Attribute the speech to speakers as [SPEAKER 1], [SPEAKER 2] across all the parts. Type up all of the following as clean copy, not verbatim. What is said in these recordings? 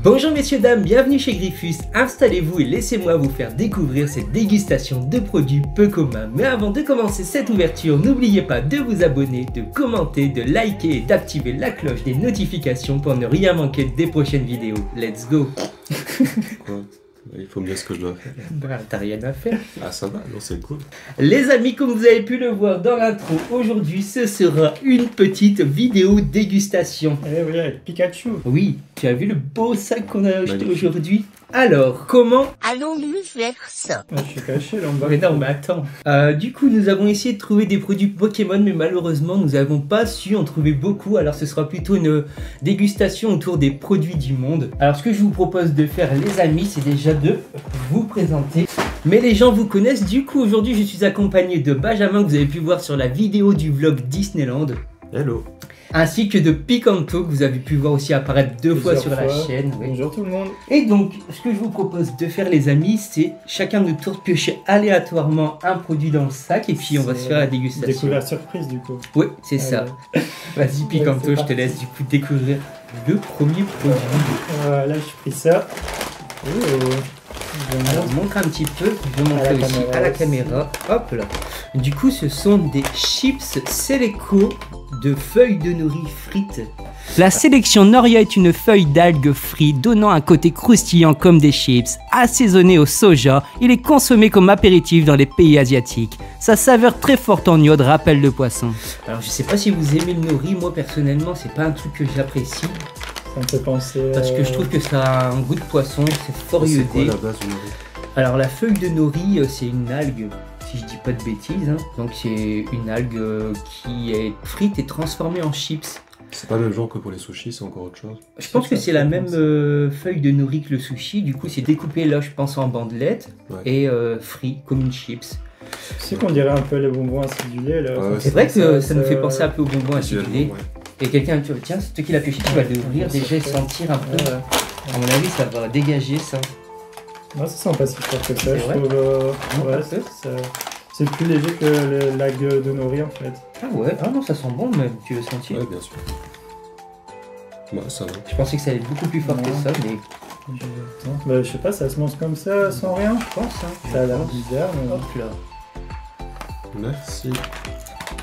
[SPEAKER 1] Bonjour messieurs dames, bienvenue chez Griffus, installez-vous et laissez-moi vous faire découvrir cette dégustation de produits peu communs. Mais avant de commencer cette ouverture, n'oubliez pas de vous abonner, de commenter, de liker et d'activer la cloche des notifications pour ne rien manquer des prochaines vidéos. Let's go.
[SPEAKER 2] Quoi? Il faut me dire ce que je dois faire.
[SPEAKER 1] Bah, t'as rien à faire.
[SPEAKER 2] Ah ça va, non c'est cool.
[SPEAKER 1] Les amis, comme vous avez pu le voir dans l'intro, aujourd'hui ce sera une petite vidéo dégustation.
[SPEAKER 3] Eh oui, avec Pikachu.
[SPEAKER 1] Oui, tu as vu le beau sac qu'on a acheté
[SPEAKER 2] Magnifique.
[SPEAKER 1] aujourd'hui? Alors, comment
[SPEAKER 4] Allons-nous faire ça?
[SPEAKER 3] Ah, je suis caché là en bas.
[SPEAKER 1] Mais non, mais attends. Du coup, nous avons essayé de trouver des produits Pokémon, mais malheureusement, nous n'avons pas su en trouver beaucoup. Alors, ce sera plutôt une dégustation autour des produits du monde. Alors, ce que je vous propose de faire, les amis, c'est déjà de vous présenter. Mais les gens vous connaissent. Du coup, aujourd'hui, je suis accompagné de Benjamin, que vous avez pu voir sur la vidéo du vlog Disneyland.
[SPEAKER 2] Hello.
[SPEAKER 1] Ainsi que de Picanto, que vous avez pu voir aussi apparaître deux fois sur
[SPEAKER 3] Plusieurs
[SPEAKER 1] la
[SPEAKER 3] fois.
[SPEAKER 1] chaîne. Oui.
[SPEAKER 3] Bonjour tout le monde.
[SPEAKER 1] Et donc, ce que je vous propose de faire, les amis, c'est chacun de tour de piocher aléatoirement un produit dans le sac et puis on va se faire la dégustation.
[SPEAKER 3] Découverte surprise du coup.
[SPEAKER 1] Oui, c'est ça. Vas-y, Picanto,
[SPEAKER 3] c'est
[SPEAKER 1] je te
[SPEAKER 3] parti.
[SPEAKER 1] laisse du coup découvrir le premier produit.
[SPEAKER 3] Là j'ai pris ça. Oh, j'aime bien.
[SPEAKER 1] Alors, montre un petit peu, je vais montrer
[SPEAKER 3] À la
[SPEAKER 1] aussi
[SPEAKER 3] caméra
[SPEAKER 1] à la
[SPEAKER 3] aussi.
[SPEAKER 1] caméra. Hop là. Du coup, ce sont des chips Seleco de feuilles de nori frites. La sélection Noria est une feuille d'algues frites donnant un côté croustillant comme des chips. Assaisonné au soja, il est consommé comme apéritif dans les pays asiatiques. Sa saveur très forte en iode rappelle le poisson. Alors je sais pas si vous aimez le nori, moi personnellement c'est pas un truc que j'apprécie
[SPEAKER 3] Ça me fait penser.
[SPEAKER 1] parce que je trouve que ça a un goût de poisson, c'est fort
[SPEAKER 2] C'est quoi
[SPEAKER 1] iodé.
[SPEAKER 2] la base du nori?
[SPEAKER 1] Alors la feuille de nori c'est une algue, si je dis pas de bêtises, hein. Donc c'est une algue qui est frite et transformée en chips.
[SPEAKER 2] C'est pas le même genre que pour les sushis, c'est encore autre chose.
[SPEAKER 1] Je pense que
[SPEAKER 3] Ça
[SPEAKER 1] c'est
[SPEAKER 3] fait
[SPEAKER 1] la même
[SPEAKER 3] penser.
[SPEAKER 1] feuille de nori que le sushi, du coup c'est découpé là je pense en bandelettes
[SPEAKER 2] Ouais.
[SPEAKER 1] et frit comme une chips.
[SPEAKER 3] Tu sais qu'on dirait un peu les bonbons acidulés là.
[SPEAKER 2] Ouais,
[SPEAKER 1] C'est vrai que ça nous fait penser un peu aux bonbons
[SPEAKER 2] Visuellement,
[SPEAKER 1] acidulés.
[SPEAKER 2] ouais.
[SPEAKER 1] Et quelqu'un, tiens, c'est toi qui l'as pioché, tu vas l'ouvrir déjà et sentir un peu. À mon avis ça va dégager ça.
[SPEAKER 3] Moi ça sent pas si fort que ça,
[SPEAKER 1] C'est
[SPEAKER 3] je
[SPEAKER 1] vrai
[SPEAKER 3] trouve.
[SPEAKER 1] Non,
[SPEAKER 3] Ouais,
[SPEAKER 1] pas peu.
[SPEAKER 3] c'est plus léger que l'algue de nori en fait.
[SPEAKER 1] Ah ouais, ah non ça sent bon même, tu veux sentir?
[SPEAKER 2] Ouais, bien sûr. Ouais, ça va.
[SPEAKER 1] Je pensais que ça allait être beaucoup plus fort que
[SPEAKER 3] Non.
[SPEAKER 1] ça, mais
[SPEAKER 3] Bah, je sais pas, ça se mange comme ça sans rien.
[SPEAKER 1] je pense. Hein,
[SPEAKER 3] Ça a
[SPEAKER 1] je
[SPEAKER 3] l'air
[SPEAKER 1] pense.
[SPEAKER 3] bizarre, mais
[SPEAKER 1] Hop là,
[SPEAKER 2] Merci.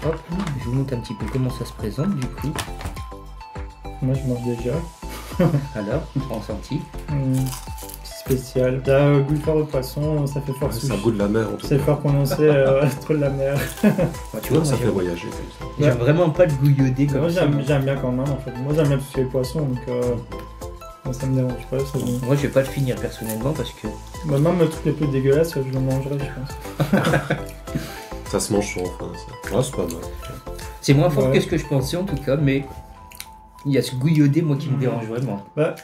[SPEAKER 1] hop, je vous montre un petit peu comment ça se présente du coup.
[SPEAKER 3] moi je mange déjà.
[SPEAKER 1] Alors, on prend senti.
[SPEAKER 3] Spécial. Ça a goût fort au poisson, ça fait fort
[SPEAKER 2] Ouais,
[SPEAKER 3] sushi.
[SPEAKER 2] c'est un goût de la mer en tout
[SPEAKER 3] C'est
[SPEAKER 2] cas.
[SPEAKER 3] fort prononcé, trop de la mer.
[SPEAKER 1] Bah, tu vois,
[SPEAKER 2] Ça
[SPEAKER 1] moi,
[SPEAKER 2] fait
[SPEAKER 1] j'aime-
[SPEAKER 2] voyager comme ça.
[SPEAKER 1] j'aime vraiment pas le goût iodé
[SPEAKER 3] Moi
[SPEAKER 1] comme ça.
[SPEAKER 3] j'aime bien quand même en fait. Moi j'aime bien tout ce qui est poisson donc moi, ça me dérange pas. C'est bon.
[SPEAKER 1] Moi je vais pas le finir personnellement parce que
[SPEAKER 3] Bah, même le truc les plus dégueulasses, je le mangerai je pense.
[SPEAKER 2] Ça se mange sur enfin ça. Ouais, c'est pas mal.
[SPEAKER 1] c'est moins fort
[SPEAKER 3] Ouais.
[SPEAKER 1] que ce que je pensais en tout cas, mais il y a ce goût iodé moi qui me dérange vraiment.
[SPEAKER 3] Bah,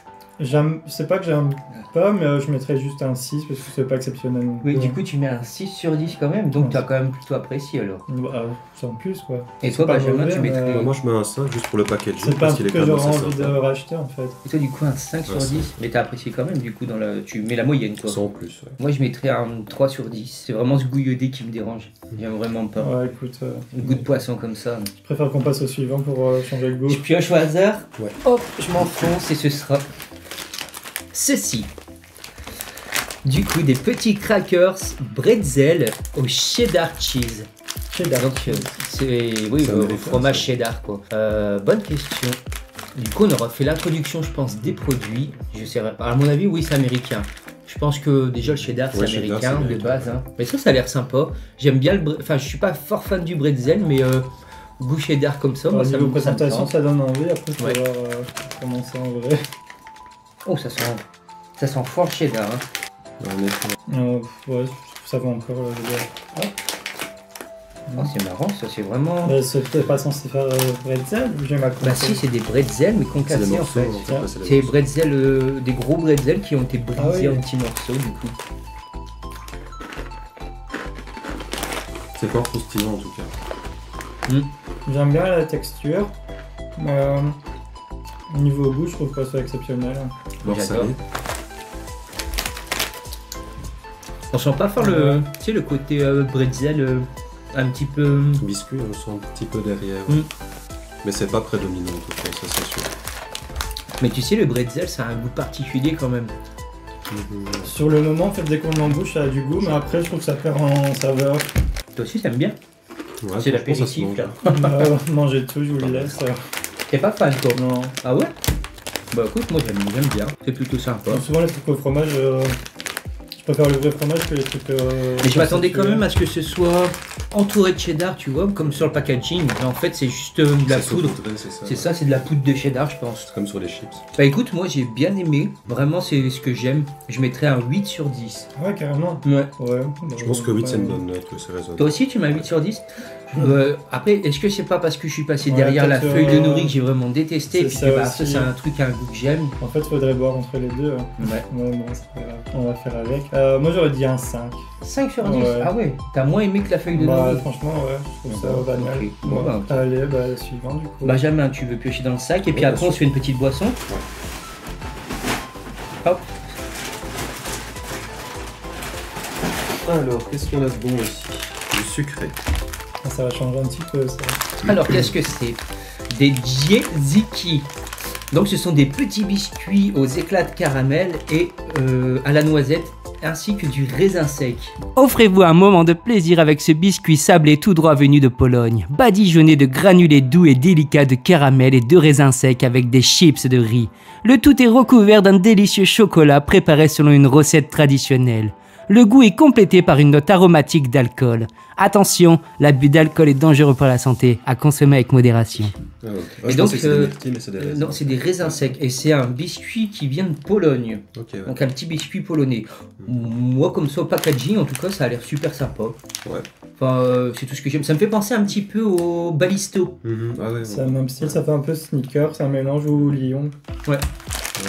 [SPEAKER 3] c'est pas que j'aime pas, mais je mettrais juste un 6 parce que c'est pas exceptionnel. non
[SPEAKER 1] Oui,
[SPEAKER 3] plus.
[SPEAKER 1] du coup tu mets un 6 sur 10 quand même, donc
[SPEAKER 3] Ouais.
[SPEAKER 1] tu as quand même plutôt apprécié alors.
[SPEAKER 3] Bah, c'est en plus quoi.
[SPEAKER 1] Et toi
[SPEAKER 3] pas
[SPEAKER 1] Benjamin,
[SPEAKER 3] mauvais,
[SPEAKER 1] tu
[SPEAKER 3] mais-
[SPEAKER 1] mettrais...
[SPEAKER 2] Moi je mets un 5 juste pour le packaging
[SPEAKER 3] C'est pas un
[SPEAKER 2] parce qu'il
[SPEAKER 3] truc
[SPEAKER 2] est
[SPEAKER 3] que
[SPEAKER 2] quand même
[SPEAKER 3] j'aurais
[SPEAKER 2] assez
[SPEAKER 3] envie de
[SPEAKER 2] sympa.
[SPEAKER 3] racheter en fait.
[SPEAKER 1] Et toi du coup un 5 sur
[SPEAKER 2] Ouais,
[SPEAKER 1] 10, mais t'as apprécié quand même du coup dans la... Tu mets la moyenne quoi.
[SPEAKER 2] Sans plus, ouais.
[SPEAKER 1] Moi je mettrais un 3 sur 10, c'est vraiment ce goût iodé qui me dérange. J'aime vraiment pas.
[SPEAKER 3] Ouais, écoute,
[SPEAKER 1] Le goût de poisson comme ça.
[SPEAKER 3] je préfère qu'on passe au suivant pour changer le goût.
[SPEAKER 1] Je pioche au hasard,
[SPEAKER 2] Ouais.
[SPEAKER 1] hop, je m'enfonce et ce sera ceci. Du coup, des petits crackers bretzel au cheddar cheese.
[SPEAKER 3] Cheddar.
[SPEAKER 1] Donc, c'est oui,
[SPEAKER 2] C'est
[SPEAKER 1] au
[SPEAKER 2] américain,
[SPEAKER 1] fromage
[SPEAKER 2] ça.
[SPEAKER 1] cheddar quoi. Bonne question. Du coup, on aura fait l'introduction, je pense, des produits. Je sais pas. À mon avis, oui, c'est américain. Je pense que déjà le cheddar, c'est
[SPEAKER 2] Ouais, cheddar,
[SPEAKER 1] américain
[SPEAKER 2] c'est
[SPEAKER 1] de
[SPEAKER 2] américain.
[SPEAKER 1] base. Hein. Mais ça a l'air sympa. J'aime bien le. Enfin, je suis pas fort fan du bretzel, mais goût cheddar comme ça, moi,
[SPEAKER 3] Au
[SPEAKER 1] ça
[SPEAKER 3] niveau
[SPEAKER 1] me ça me
[SPEAKER 3] présentation,
[SPEAKER 1] tente.
[SPEAKER 3] ça donne envie. Après, faut
[SPEAKER 1] Ouais.
[SPEAKER 3] voir comment c'est en vrai.
[SPEAKER 1] Oh, ça sent fort le cheddar. Hein.
[SPEAKER 2] En effet.
[SPEAKER 3] Ouais, ça va encore. Je veux dire.
[SPEAKER 1] Oh, c'est marrant, ça c'est vraiment.
[SPEAKER 3] Mais c'était pas censé faire bretzel ou j'ai mal compris?
[SPEAKER 1] Bah si, c'est des bretzels mais
[SPEAKER 2] C'est des
[SPEAKER 1] concassés en
[SPEAKER 2] morceaux,
[SPEAKER 1] fait.
[SPEAKER 2] en fait, ouais, c'est des
[SPEAKER 1] C'est des
[SPEAKER 2] morceaux.
[SPEAKER 1] bretzels, des gros bretzels qui ont été brisés
[SPEAKER 3] oui.
[SPEAKER 1] en petits morceaux du coup.
[SPEAKER 2] C'est fort croustillant en tout cas.
[SPEAKER 3] J'aime bien la texture. Mais niveau goût, je trouve pas ça exceptionnel.
[SPEAKER 2] Beurre
[SPEAKER 1] J'adore.
[SPEAKER 2] salé.
[SPEAKER 1] On sent pas fort le, tu sais, le côté bretzel un petit peu.
[SPEAKER 2] Biscuit, on sent un petit peu derrière.
[SPEAKER 1] Mm.
[SPEAKER 2] Mais c'est pas prédominant en tout cas, ça c'est sûr.
[SPEAKER 1] Mais tu sais, le bretzel, ça a un goût particulier quand même.
[SPEAKER 3] Sur le moment, en fait, dès qu'on en bouche, ça a du goût, mais après, je trouve que ça perd en saveur.
[SPEAKER 1] Toi aussi, t'aimes bien?
[SPEAKER 2] Ouais,
[SPEAKER 1] C'est
[SPEAKER 2] franchement, ça se
[SPEAKER 1] l'apéritif
[SPEAKER 2] mange.
[SPEAKER 1] là.
[SPEAKER 3] Manger tout, je vous le laisse.
[SPEAKER 1] T'es pas fan toi?
[SPEAKER 3] Non.
[SPEAKER 1] Ah ouais? Bah écoute, moi j'aime bien. C'est plutôt sympa.
[SPEAKER 3] Souvent, les trucs au fromage, je préfère le vrai fromage que les trucs.
[SPEAKER 1] Mais je m'attendais quand même à ce que ce soit entouré de cheddar, tu vois, comme sur le packaging. Mais en fait, c'est juste de la
[SPEAKER 2] C'est
[SPEAKER 1] poudre.
[SPEAKER 2] saupoudré, c'est ça.
[SPEAKER 1] C'est ça, c'est de la poudre de cheddar, je pense.
[SPEAKER 2] C'est comme sur les chips.
[SPEAKER 1] Bah écoute, moi j'ai bien aimé. Vraiment, c'est ce que j'aime. Je mettrais un 8 sur 10.
[SPEAKER 3] Ouais, carrément.
[SPEAKER 1] Ouais.
[SPEAKER 3] Ouais.
[SPEAKER 2] Je pense que 8 c'est une bonne note, ouais, c'est raisonnable.
[SPEAKER 1] Toi aussi, tu m'as 8 sur 10. Après, est-ce que c'est pas parce que je suis passé
[SPEAKER 3] Ouais,
[SPEAKER 1] derrière la
[SPEAKER 3] peut-être,
[SPEAKER 1] feuille de nori que j'ai vraiment détesté? Et puis
[SPEAKER 3] c'est
[SPEAKER 1] que
[SPEAKER 3] ça
[SPEAKER 1] bah, ça,
[SPEAKER 3] aussi.
[SPEAKER 1] c'est un truc, un goût que j'aime.
[SPEAKER 3] En fait, faudrait boire entre les deux.
[SPEAKER 1] Ouais.
[SPEAKER 3] Ouais, bon, c'est pas grave. On va faire avec. Moi, j'aurais dit un 5.
[SPEAKER 1] 5 sur 10.
[SPEAKER 3] Ouais.
[SPEAKER 1] Ah ouais, t'as moins aimé que la feuille de
[SPEAKER 3] Bah,
[SPEAKER 1] nori.
[SPEAKER 3] franchement, ouais, je trouve ça
[SPEAKER 1] Ok.
[SPEAKER 3] banal.
[SPEAKER 1] Bon, bah, ok.
[SPEAKER 3] Allez, bah, suivant du coup.
[SPEAKER 1] Benjamin, tu veux piocher dans le sac et puis
[SPEAKER 2] Ouais,
[SPEAKER 1] après
[SPEAKER 2] bien
[SPEAKER 1] on se fait une petite boisson. Hop.
[SPEAKER 2] Alors, qu'est-ce qu'on a de bon ici? Du sucré.
[SPEAKER 3] Ah, ça va changer un petit peu, ça.
[SPEAKER 1] Alors qu'est-ce que c'est? Des Dzieziki. Donc ce sont des petits biscuits aux éclats de caramel et à la noisette ainsi que du raisin sec. Offrez-vous un moment de plaisir avec ce biscuit sablé tout droit venu de Pologne, badigeonné de granulés doux et délicats de caramel et de raisin sec avec des chips de riz. Le tout est recouvert d'un délicieux chocolat préparé selon une recette traditionnelle. Le goût est complété par une note aromatique d'alcool. Attention, l'abus d'alcool est dangereux pour la santé, à consommer avec modération.
[SPEAKER 2] Ah, ok.
[SPEAKER 1] Et
[SPEAKER 2] Je
[SPEAKER 1] donc,
[SPEAKER 2] pensais que c'était des myrtilles, mais c'est des raisins.
[SPEAKER 1] Non, c'est des raisins secs et c'est un biscuit qui vient de Pologne.
[SPEAKER 2] Ok, ouais.
[SPEAKER 1] Donc un petit biscuit polonais. Moi, comme ça, au packaging, en tout cas, ça a l'air super sympa.
[SPEAKER 2] Ouais.
[SPEAKER 1] Enfin, c'est tout ce que j'aime. Ça me fait penser un petit peu au Balisto.
[SPEAKER 2] Ah ouais,
[SPEAKER 3] C'est le même style, ça fait un peu sneaker, c'est un mélange ou Lyon.
[SPEAKER 2] ouais.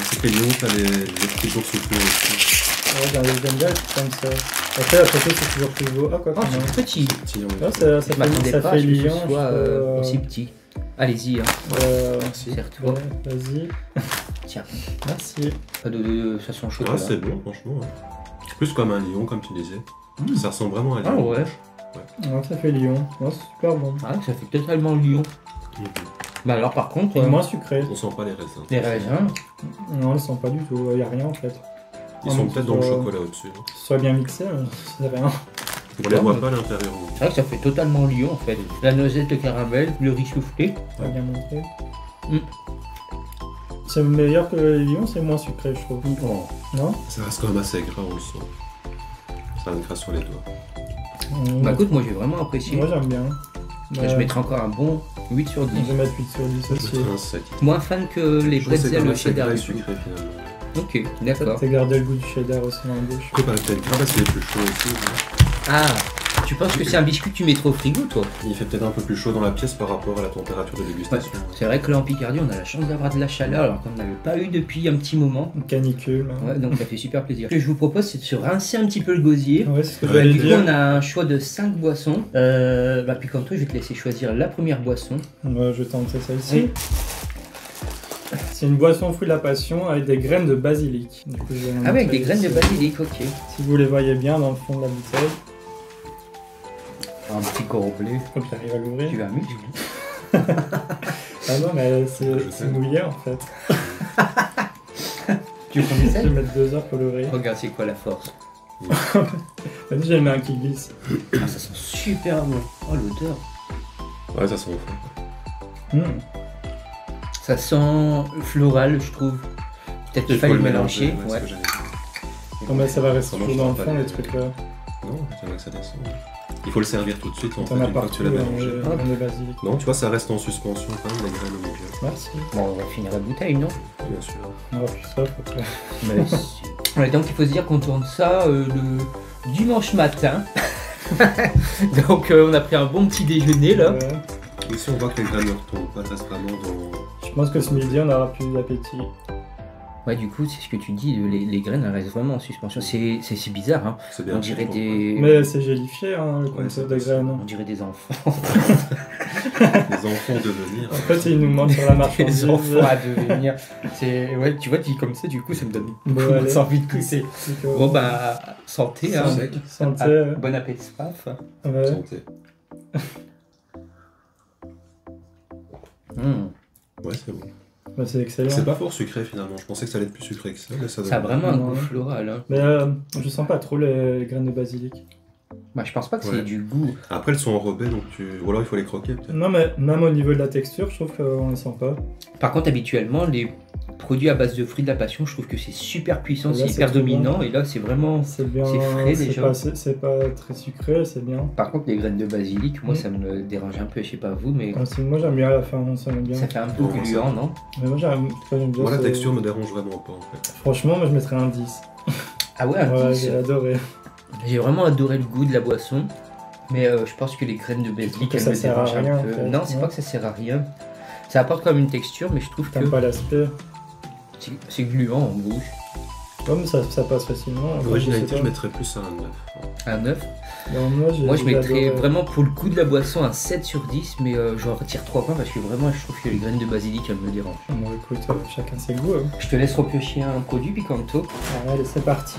[SPEAKER 2] C'est que Lyon, t'as les petits boursouflés aussi.
[SPEAKER 3] Ouais, j'aime bien les trucs comme ça. Après, la photo, c'est toujours plus beau. Ah, quoi,
[SPEAKER 1] Oh,
[SPEAKER 3] non.
[SPEAKER 1] c'est petit.
[SPEAKER 2] Petit, on
[SPEAKER 3] Ouais,
[SPEAKER 2] est-
[SPEAKER 3] ça
[SPEAKER 1] Je m'attendais
[SPEAKER 3] fait
[SPEAKER 1] pas à ce que ce
[SPEAKER 3] Lyon.
[SPEAKER 1] soit
[SPEAKER 3] je
[SPEAKER 1] aussi petit. Allez-y, hein.
[SPEAKER 2] Merci.
[SPEAKER 1] Serre-toi.
[SPEAKER 3] Ouais, vas-y.
[SPEAKER 1] Tiens,
[SPEAKER 3] Merci.
[SPEAKER 1] pas de façon
[SPEAKER 2] Ah,
[SPEAKER 1] chocolat.
[SPEAKER 2] c'est bon, franchement. Ouais. C'est plus comme un lion, comme tu disais. Ça ressemble vraiment à un
[SPEAKER 1] Ah
[SPEAKER 2] lion.
[SPEAKER 1] ouais.
[SPEAKER 3] Ouais, ça fait Lyon. Ouais, c'est super bon.
[SPEAKER 1] Ah, ça fait totalement Lyon.
[SPEAKER 2] Mhm.
[SPEAKER 1] Bah alors par contre,
[SPEAKER 3] Et moins sucré.
[SPEAKER 2] On sent pas les raisins.
[SPEAKER 1] les raisins,
[SPEAKER 3] Non, ils sont pas du tout. Il n'y a rien en fait.
[SPEAKER 2] Ils sont
[SPEAKER 3] mais
[SPEAKER 2] peut-être dans le
[SPEAKER 3] soit-
[SPEAKER 2] chocolat au-dessus. hein.
[SPEAKER 3] Soit bien mixé, c'est rien.
[SPEAKER 2] On les voit pas à l'intérieur.
[SPEAKER 1] c'est vrai que ça fait totalement Lyon en fait. La noisette, le caramel, le riz soufflé.
[SPEAKER 3] Pas bien montré.
[SPEAKER 1] Mm.
[SPEAKER 3] C'est meilleur que le Lyon, c'est moins sucré, je trouve.
[SPEAKER 1] Oh.
[SPEAKER 3] Non
[SPEAKER 2] Ça reste quand même assez gras aussi. Ça a une grâce sur les doigts.
[SPEAKER 1] Bah écoute, moi j'ai vraiment apprécié.
[SPEAKER 3] Moi j'aime bien.
[SPEAKER 1] Je mettrai encore un bon 8 sur 10.
[SPEAKER 3] Je vais mettre 8 sur 10
[SPEAKER 2] Je
[SPEAKER 3] aussi.
[SPEAKER 2] mettrais un 7.
[SPEAKER 1] Moins fan que les
[SPEAKER 2] Je trouve que c'est
[SPEAKER 1] bretzels
[SPEAKER 2] quand même
[SPEAKER 1] au
[SPEAKER 2] assez
[SPEAKER 1] cheddar.
[SPEAKER 2] gras et
[SPEAKER 1] du coup.
[SPEAKER 2] sucré finalement.
[SPEAKER 1] Ok, d'accord.
[SPEAKER 3] T'as gardé le goût du cheddar aussi dans la bouche.
[SPEAKER 2] Après, bah, peut-être gras parce qu'il est plus chaud aussi.
[SPEAKER 1] Ah, tu penses que c'est un biscuit que tu mettrais au frigo toi?
[SPEAKER 2] Il fait peut-être un peu plus chaud dans la pièce par rapport à la température de dégustation.
[SPEAKER 1] C'est vrai que là en Picardie on a la chance d'avoir de la chaleur alors qu'on n'avait pas eu depuis un petit moment.
[SPEAKER 3] Une canicule.
[SPEAKER 1] Ouais, donc ça fait super plaisir. Ce que je vous propose c'est de se rincer un petit peu le gosier.
[SPEAKER 3] Ouais, c'est ce que
[SPEAKER 2] Ouais,
[SPEAKER 3] j'allais
[SPEAKER 1] Du coup
[SPEAKER 3] dire.
[SPEAKER 1] on a un choix de 5 boissons. Puis comme toi je vais te laisser choisir la première boisson.
[SPEAKER 3] Ouais, je tente celle-ci. C'est une boisson fruit de la passion avec des graines de basilic. Du coup, je vais vous
[SPEAKER 1] Ah ouais, avec
[SPEAKER 3] montrer
[SPEAKER 1] des graines de
[SPEAKER 3] ici.
[SPEAKER 1] basilic, ok.
[SPEAKER 3] Si vous les voyez bien dans le fond de la bouteille,
[SPEAKER 1] Un petit corblé.
[SPEAKER 3] hop, j'arrive à l'ouvrir.
[SPEAKER 1] Tu vas mieux.
[SPEAKER 3] Ah non, mais c'est mouillé en fait.
[SPEAKER 1] Tu veux qu'on
[SPEAKER 3] Je
[SPEAKER 1] essaye?
[SPEAKER 3] vais mettre 2 heures pour l'ouvrir.
[SPEAKER 1] Regarde c'est quoi la force.
[SPEAKER 3] Vas-y, j'ai mis un qui glisse.
[SPEAKER 1] Ah ça sent super bon. Oh l'odeur.
[SPEAKER 2] Ouais, ça sent fort.
[SPEAKER 1] Ça sent floral je trouve. Peut-être qu'il fallait le mélanger.
[SPEAKER 2] ouais, c'est
[SPEAKER 1] Ouais.
[SPEAKER 2] ce que j'allais dire.
[SPEAKER 3] Non, mais ça va rester
[SPEAKER 2] Ça
[SPEAKER 3] toujours dans le
[SPEAKER 2] mange
[SPEAKER 3] fond
[SPEAKER 2] pas
[SPEAKER 3] les
[SPEAKER 2] les-
[SPEAKER 3] trucs là.
[SPEAKER 2] Non, j'aimerais que ça descende. Il faut le servir tout de suite en fait,
[SPEAKER 3] T'en as
[SPEAKER 2] une fois que tu
[SPEAKER 3] partout,
[SPEAKER 2] l'as mélangé.
[SPEAKER 3] les graines de basilic.
[SPEAKER 2] Non, tu vois, ça reste en suspension quand même, les graines au milieu.
[SPEAKER 3] Merci.
[SPEAKER 1] Bon on va finir la bouteille non?
[SPEAKER 2] Bien sûr.
[SPEAKER 3] On va plus soif après.
[SPEAKER 1] Ouais, donc il faut se dire qu'on tourne ça le dimanche matin. Donc on a pris un bon petit déjeuner là.
[SPEAKER 3] Ouais.
[SPEAKER 2] Ici, on voit que les graines ne retombent pas, ça reste vraiment dans.
[SPEAKER 3] Je pense que ce midi on aura plus d'appétit.
[SPEAKER 1] Ouais du coup c'est ce que tu dis, les graines elles restent vraiment en suspension. C'est bizarre hein.
[SPEAKER 2] C'est bien.
[SPEAKER 1] On dirait
[SPEAKER 2] pourquoi.
[SPEAKER 1] des.
[SPEAKER 3] Mais c'est gélifié hein, le
[SPEAKER 2] Ouais,
[SPEAKER 3] concept
[SPEAKER 2] c'est
[SPEAKER 3] de graines.
[SPEAKER 1] On dirait des enfants.
[SPEAKER 2] Les enfants devenir.
[SPEAKER 3] En fait, ils nous mentent sur la marchandise.
[SPEAKER 1] Des enfants à devenir. C'est. Ouais tu vois dit comme ça du coup ça me donne
[SPEAKER 3] Bon, allez.
[SPEAKER 1] envie de goûter.
[SPEAKER 3] C'est que-
[SPEAKER 1] Bon bah santé hein.
[SPEAKER 2] Sec.
[SPEAKER 3] Santé.
[SPEAKER 1] Ah, bon appétit paf.
[SPEAKER 3] Ouais.
[SPEAKER 2] Santé.
[SPEAKER 1] Mmh.
[SPEAKER 2] Ouais, c'est bon.
[SPEAKER 3] Bah, c'est excellent.
[SPEAKER 2] C'est pas fort sucré finalement, je pensais que ça allait être plus sucré que ça, mais ça
[SPEAKER 1] Ça a
[SPEAKER 2] donne-
[SPEAKER 1] vraiment un goût
[SPEAKER 3] Ouais.
[SPEAKER 1] floral. Hein.
[SPEAKER 3] Mais je sens pas trop les graines de basilic.
[SPEAKER 1] Bah, je pense pas que
[SPEAKER 2] Ouais.
[SPEAKER 1] c'est du goût.
[SPEAKER 2] Après elles sont enrobées donc ou alors il faut les croquer peut-être.
[SPEAKER 3] Non, mais même au niveau de la texture, je trouve qu'on les sent pas.
[SPEAKER 1] Par contre, habituellement, les produits à base de fruits de la passion, je trouve que c'est super puissant,
[SPEAKER 3] Là,
[SPEAKER 1] c'est
[SPEAKER 3] c'est
[SPEAKER 1] hyper
[SPEAKER 3] trop
[SPEAKER 1] dominant.
[SPEAKER 3] bon.
[SPEAKER 1] Et là, c'est vraiment.
[SPEAKER 3] C'est bien.
[SPEAKER 1] C'est frais,
[SPEAKER 3] c'est
[SPEAKER 1] déjà.
[SPEAKER 3] c'est pas très sucré, c'est bien.
[SPEAKER 1] Par contre, les graines de basilic, moi,
[SPEAKER 3] Mm.
[SPEAKER 1] ça me dérange un peu. Je sais pas vous, mais
[SPEAKER 3] Moi j'aime bien à la fin, ça m'aime bien.
[SPEAKER 1] ça fait un peu
[SPEAKER 2] Ouais, ça-
[SPEAKER 1] gluant, non?
[SPEAKER 3] Mais moi j'aime bien.
[SPEAKER 2] Moi la
[SPEAKER 3] c'est-
[SPEAKER 2] texture me dérange vraiment pas en fait.
[SPEAKER 3] Franchement, moi je mettrais un 10.
[SPEAKER 1] Ah ouais, un
[SPEAKER 3] Ouais,
[SPEAKER 1] 10.
[SPEAKER 3] j'ai adoré.
[SPEAKER 1] J'ai vraiment adoré le goût de la boisson. Mais je pense que les graines de basilic,
[SPEAKER 3] que
[SPEAKER 1] elles
[SPEAKER 3] ça
[SPEAKER 1] me
[SPEAKER 3] sert à
[SPEAKER 1] dérangent
[SPEAKER 3] rien,
[SPEAKER 1] un
[SPEAKER 3] en
[SPEAKER 1] peu.
[SPEAKER 3] fait,
[SPEAKER 1] Non, c'est
[SPEAKER 3] ouais.
[SPEAKER 1] pas que ça sert à rien. Ça apporte quand même une texture, mais je trouve que
[SPEAKER 3] T'aimes pas l'aspect.
[SPEAKER 1] c'est gluant en bouche.
[SPEAKER 3] Comme ça passe facilement. Enfin,
[SPEAKER 2] L'originalité
[SPEAKER 3] je sais
[SPEAKER 2] je
[SPEAKER 3] pas.
[SPEAKER 2] mettrais plus à un 9.
[SPEAKER 1] Un 9.
[SPEAKER 3] Non,
[SPEAKER 1] Moi, je
[SPEAKER 3] j'ai
[SPEAKER 1] mettrais
[SPEAKER 3] adoré.
[SPEAKER 1] vraiment pour le goût de la boisson un 7 sur 10, mais j'en retire 3 points parce que vraiment, je trouve que les graines de basilic, elles me dérangent.
[SPEAKER 3] Bon, écoute, chacun ses goûts. Hein.
[SPEAKER 1] Je te laisse repiocher un produit, Picanto.
[SPEAKER 3] Allez, c'est parti.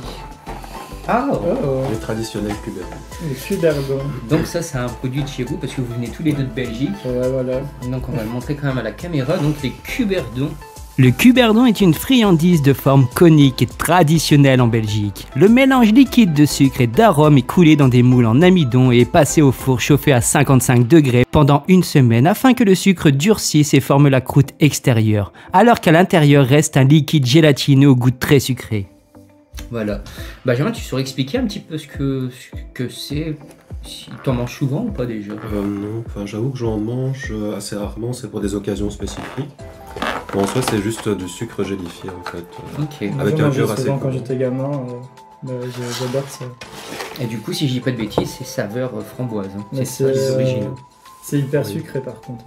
[SPEAKER 1] Ah
[SPEAKER 3] Oh, oh,
[SPEAKER 2] Les traditionnels cubains.
[SPEAKER 3] le Cuberdon.
[SPEAKER 1] Donc ça, c'est un produit de chez vous parce que vous venez tous les deux de Belgique.
[SPEAKER 3] Ouais, voilà.
[SPEAKER 1] Donc on va le montrer quand même à la caméra. Donc les cuberdons. Le cuberdon est une friandise de forme conique et traditionnelle en Belgique. Le mélange liquide de sucre et d'arômes est coulé dans des moules en amidon et est passé au four chauffé à 55 degrés pendant une semaine afin que le sucre durcisse et forme la croûte extérieure, alors qu'à l'intérieur reste un liquide gélatineux au goût très sucré. Voilà. Benjamin, tu saurais expliquer un petit peu ce que c'est? Si t'en manges souvent ou pas déjà?
[SPEAKER 2] Non, enfin j'avoue que j'en mange assez rarement, c'est pour des occasions spécifiques. Bon, en soi c'est juste du sucre gélifié en fait.
[SPEAKER 1] Ok.
[SPEAKER 3] Moi,
[SPEAKER 2] Avec
[SPEAKER 3] j'en
[SPEAKER 2] un
[SPEAKER 3] mangeais
[SPEAKER 2] cœur assez
[SPEAKER 3] souvent quand
[SPEAKER 2] bon.
[SPEAKER 3] j'étais gamin. J'adore ça.
[SPEAKER 1] Et du coup, si je dis pas de bêtises, c'est saveur framboise. Hein.
[SPEAKER 3] Mais
[SPEAKER 1] C'est ça les origines.
[SPEAKER 3] C'est hyper
[SPEAKER 2] Oui.
[SPEAKER 3] sucré par contre.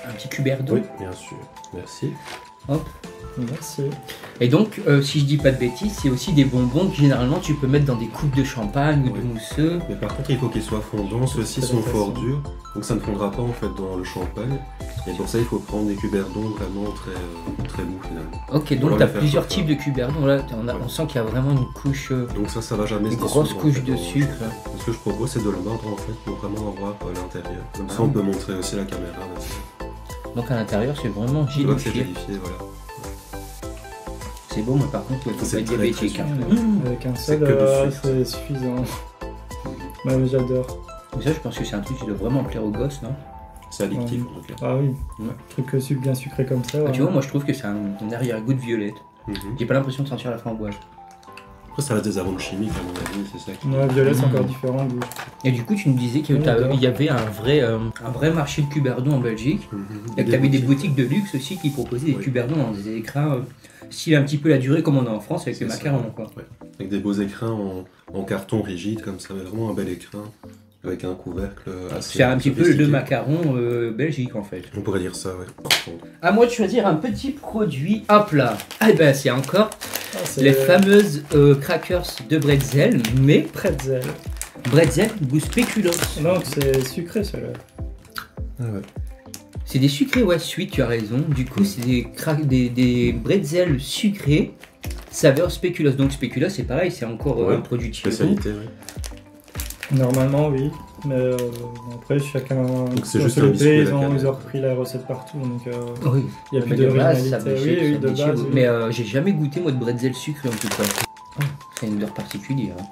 [SPEAKER 1] Un petit cuberdon.
[SPEAKER 2] Oui, bien sûr. Merci.
[SPEAKER 3] Merci.
[SPEAKER 1] Et donc, si je dis pas de bêtises, c'est aussi des bonbons que généralement tu peux mettre dans des coupes de champagne ou de
[SPEAKER 2] Oui.
[SPEAKER 1] mousseux.
[SPEAKER 2] Mais par contre il faut qu'ils soient fondants, ceux-ci sont fort durs, donc ça ne fondra pas en fait dans le champagne. Et pour ça il faut prendre des cuberdons vraiment très mous finalement.
[SPEAKER 1] Ok, donc
[SPEAKER 2] Voilà,
[SPEAKER 1] tu as
[SPEAKER 2] les faire
[SPEAKER 1] plusieurs
[SPEAKER 2] chauffer.
[SPEAKER 1] types de cuberdons. Là, on sent qu'il y a vraiment une couche.
[SPEAKER 2] Donc ça va jamais
[SPEAKER 1] Une
[SPEAKER 2] se
[SPEAKER 1] grosse
[SPEAKER 2] dissoudre, en
[SPEAKER 1] couche
[SPEAKER 2] fait,
[SPEAKER 1] de
[SPEAKER 2] dans le
[SPEAKER 1] sucre.
[SPEAKER 2] champagne. Ce que je propose c'est de le mordre en fait pour vraiment avoir l'intérieur. Comme ça
[SPEAKER 1] Ah.
[SPEAKER 2] on peut montrer aussi la caméra.
[SPEAKER 1] Donc à l'intérieur, c'est vraiment
[SPEAKER 2] Je vois que c'est
[SPEAKER 1] gélifié.
[SPEAKER 2] gélifié, voilà.
[SPEAKER 1] C'est bon, mais par contre, il faut
[SPEAKER 2] C'est
[SPEAKER 1] pas être
[SPEAKER 2] très,
[SPEAKER 1] diabétique.
[SPEAKER 2] très
[SPEAKER 1] hein.
[SPEAKER 3] Avec un
[SPEAKER 2] C'est
[SPEAKER 3] seul,
[SPEAKER 2] que du sucre.
[SPEAKER 3] c'est suffisant. Ouais, mais j'adore.
[SPEAKER 1] Mais ça, je pense que c'est un truc qui doit vraiment plaire aux gosses, non?
[SPEAKER 2] C'est addictif en tout cas.
[SPEAKER 3] Ah oui,
[SPEAKER 1] Ouais.
[SPEAKER 3] truc bien sucré comme ça.
[SPEAKER 1] Ah,
[SPEAKER 3] ouais.
[SPEAKER 1] tu vois, moi je trouve que c'est un arrière-goût de violette.
[SPEAKER 2] Mhm.
[SPEAKER 1] J'ai pas l'impression de sentir la framboise.
[SPEAKER 2] Après ça reste des arômes chimiques à mon avis, c'est ça qui...
[SPEAKER 3] Ouais, violet, c'est
[SPEAKER 1] Mm.
[SPEAKER 3] encore différent. Goût.
[SPEAKER 1] Et du coup, tu nous disais qu'il
[SPEAKER 3] Oui, j'adore.
[SPEAKER 1] y avait un vrai marché de cuberdons en Belgique.
[SPEAKER 2] Mhm.
[SPEAKER 1] Et que tu avais des boutiques de luxe aussi qui proposaient des
[SPEAKER 2] Oui.
[SPEAKER 1] cuberdons dans des écrins style un petit peu la durée comme on a en France avec
[SPEAKER 2] C'est
[SPEAKER 1] le
[SPEAKER 2] ça.
[SPEAKER 1] macaron. Quoi.
[SPEAKER 2] Avec des beaux écrins en carton rigide comme ça, mais vraiment un bel écrin. Avec un couvercle assez...
[SPEAKER 1] C'est un petit peu
[SPEAKER 2] sophistiqué.
[SPEAKER 1] le macaron Belgique en fait.
[SPEAKER 2] On pourrait dire ça, ouais.
[SPEAKER 1] À moi de choisir un petit produit. Hop là. Ah ben c'est encore
[SPEAKER 3] Ah, c'est
[SPEAKER 1] les fameuses crackers de bretzel, mais
[SPEAKER 3] pretzel.
[SPEAKER 1] bretzel goût spéculoos.
[SPEAKER 3] Donc c'est sucré celui-là.
[SPEAKER 2] Ah ouais.
[SPEAKER 1] C'est des sucrés, ouais, sweet, tu as raison. Du coup, c'est des bretzels sucrés, saveur spéculoos. Donc spéculoos, c'est pareil, c'est encore
[SPEAKER 2] Ouais,
[SPEAKER 1] un produit de chez vous.
[SPEAKER 2] Spécialité, oui.
[SPEAKER 3] Normalement, oui. Mais après, chacun.
[SPEAKER 2] c'est
[SPEAKER 3] dans
[SPEAKER 2] juste
[SPEAKER 3] le
[SPEAKER 2] un biscuit
[SPEAKER 3] pays,
[SPEAKER 2] à la cannelle.
[SPEAKER 3] ils ont repris la recette partout. Donc
[SPEAKER 1] Oui,
[SPEAKER 3] il n'y a plus
[SPEAKER 1] mais
[SPEAKER 3] de
[SPEAKER 1] base, ça
[SPEAKER 3] originalité.
[SPEAKER 1] me
[SPEAKER 3] Oui, oui,
[SPEAKER 1] ça
[SPEAKER 3] de
[SPEAKER 1] me déchire.
[SPEAKER 3] base. oui.
[SPEAKER 1] Mais j'ai jamais goûté moi de bretzel sucré en tout cas. C'est une odeur particulière. Hein.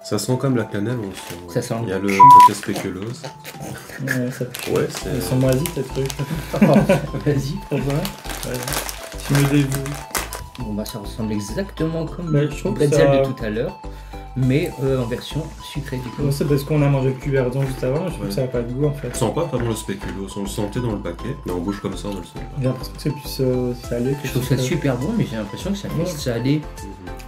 [SPEAKER 2] Ça sent comme la cannelle, on le sent. Ouais.
[SPEAKER 1] Ça sent
[SPEAKER 2] Il y a
[SPEAKER 1] le
[SPEAKER 2] le
[SPEAKER 1] cul.
[SPEAKER 2] côté spéculoos.
[SPEAKER 3] Ouais, ça...
[SPEAKER 2] Ouais,
[SPEAKER 3] Ils
[SPEAKER 2] c'est...
[SPEAKER 3] sont moisis, tes trucs.
[SPEAKER 1] Vas-y.
[SPEAKER 3] Ouais. Tu me dévoues.
[SPEAKER 1] Bon bah ça ressemble exactement comme
[SPEAKER 3] Mais
[SPEAKER 1] le
[SPEAKER 3] je trouve que
[SPEAKER 1] bretzel
[SPEAKER 3] ça-
[SPEAKER 1] de tout à l'heure, mais en version sucrée du coup.
[SPEAKER 3] Moi, c'est parce qu'on a mangé le cuberdon juste avant. Je trouve
[SPEAKER 2] Ouais.
[SPEAKER 3] que ça n'a pas de goût en fait.
[SPEAKER 2] On sent pas vraiment le spéculoos, on le sentait dans le paquet, mais en bouche comme ça, on ne le sent pas.
[SPEAKER 3] J'ai l'impression que c'est plus salé que
[SPEAKER 1] Je trouve ça
[SPEAKER 3] sucré.
[SPEAKER 1] super bon, mais j'ai l'impression que ça fait
[SPEAKER 3] Ouais.
[SPEAKER 1] salé.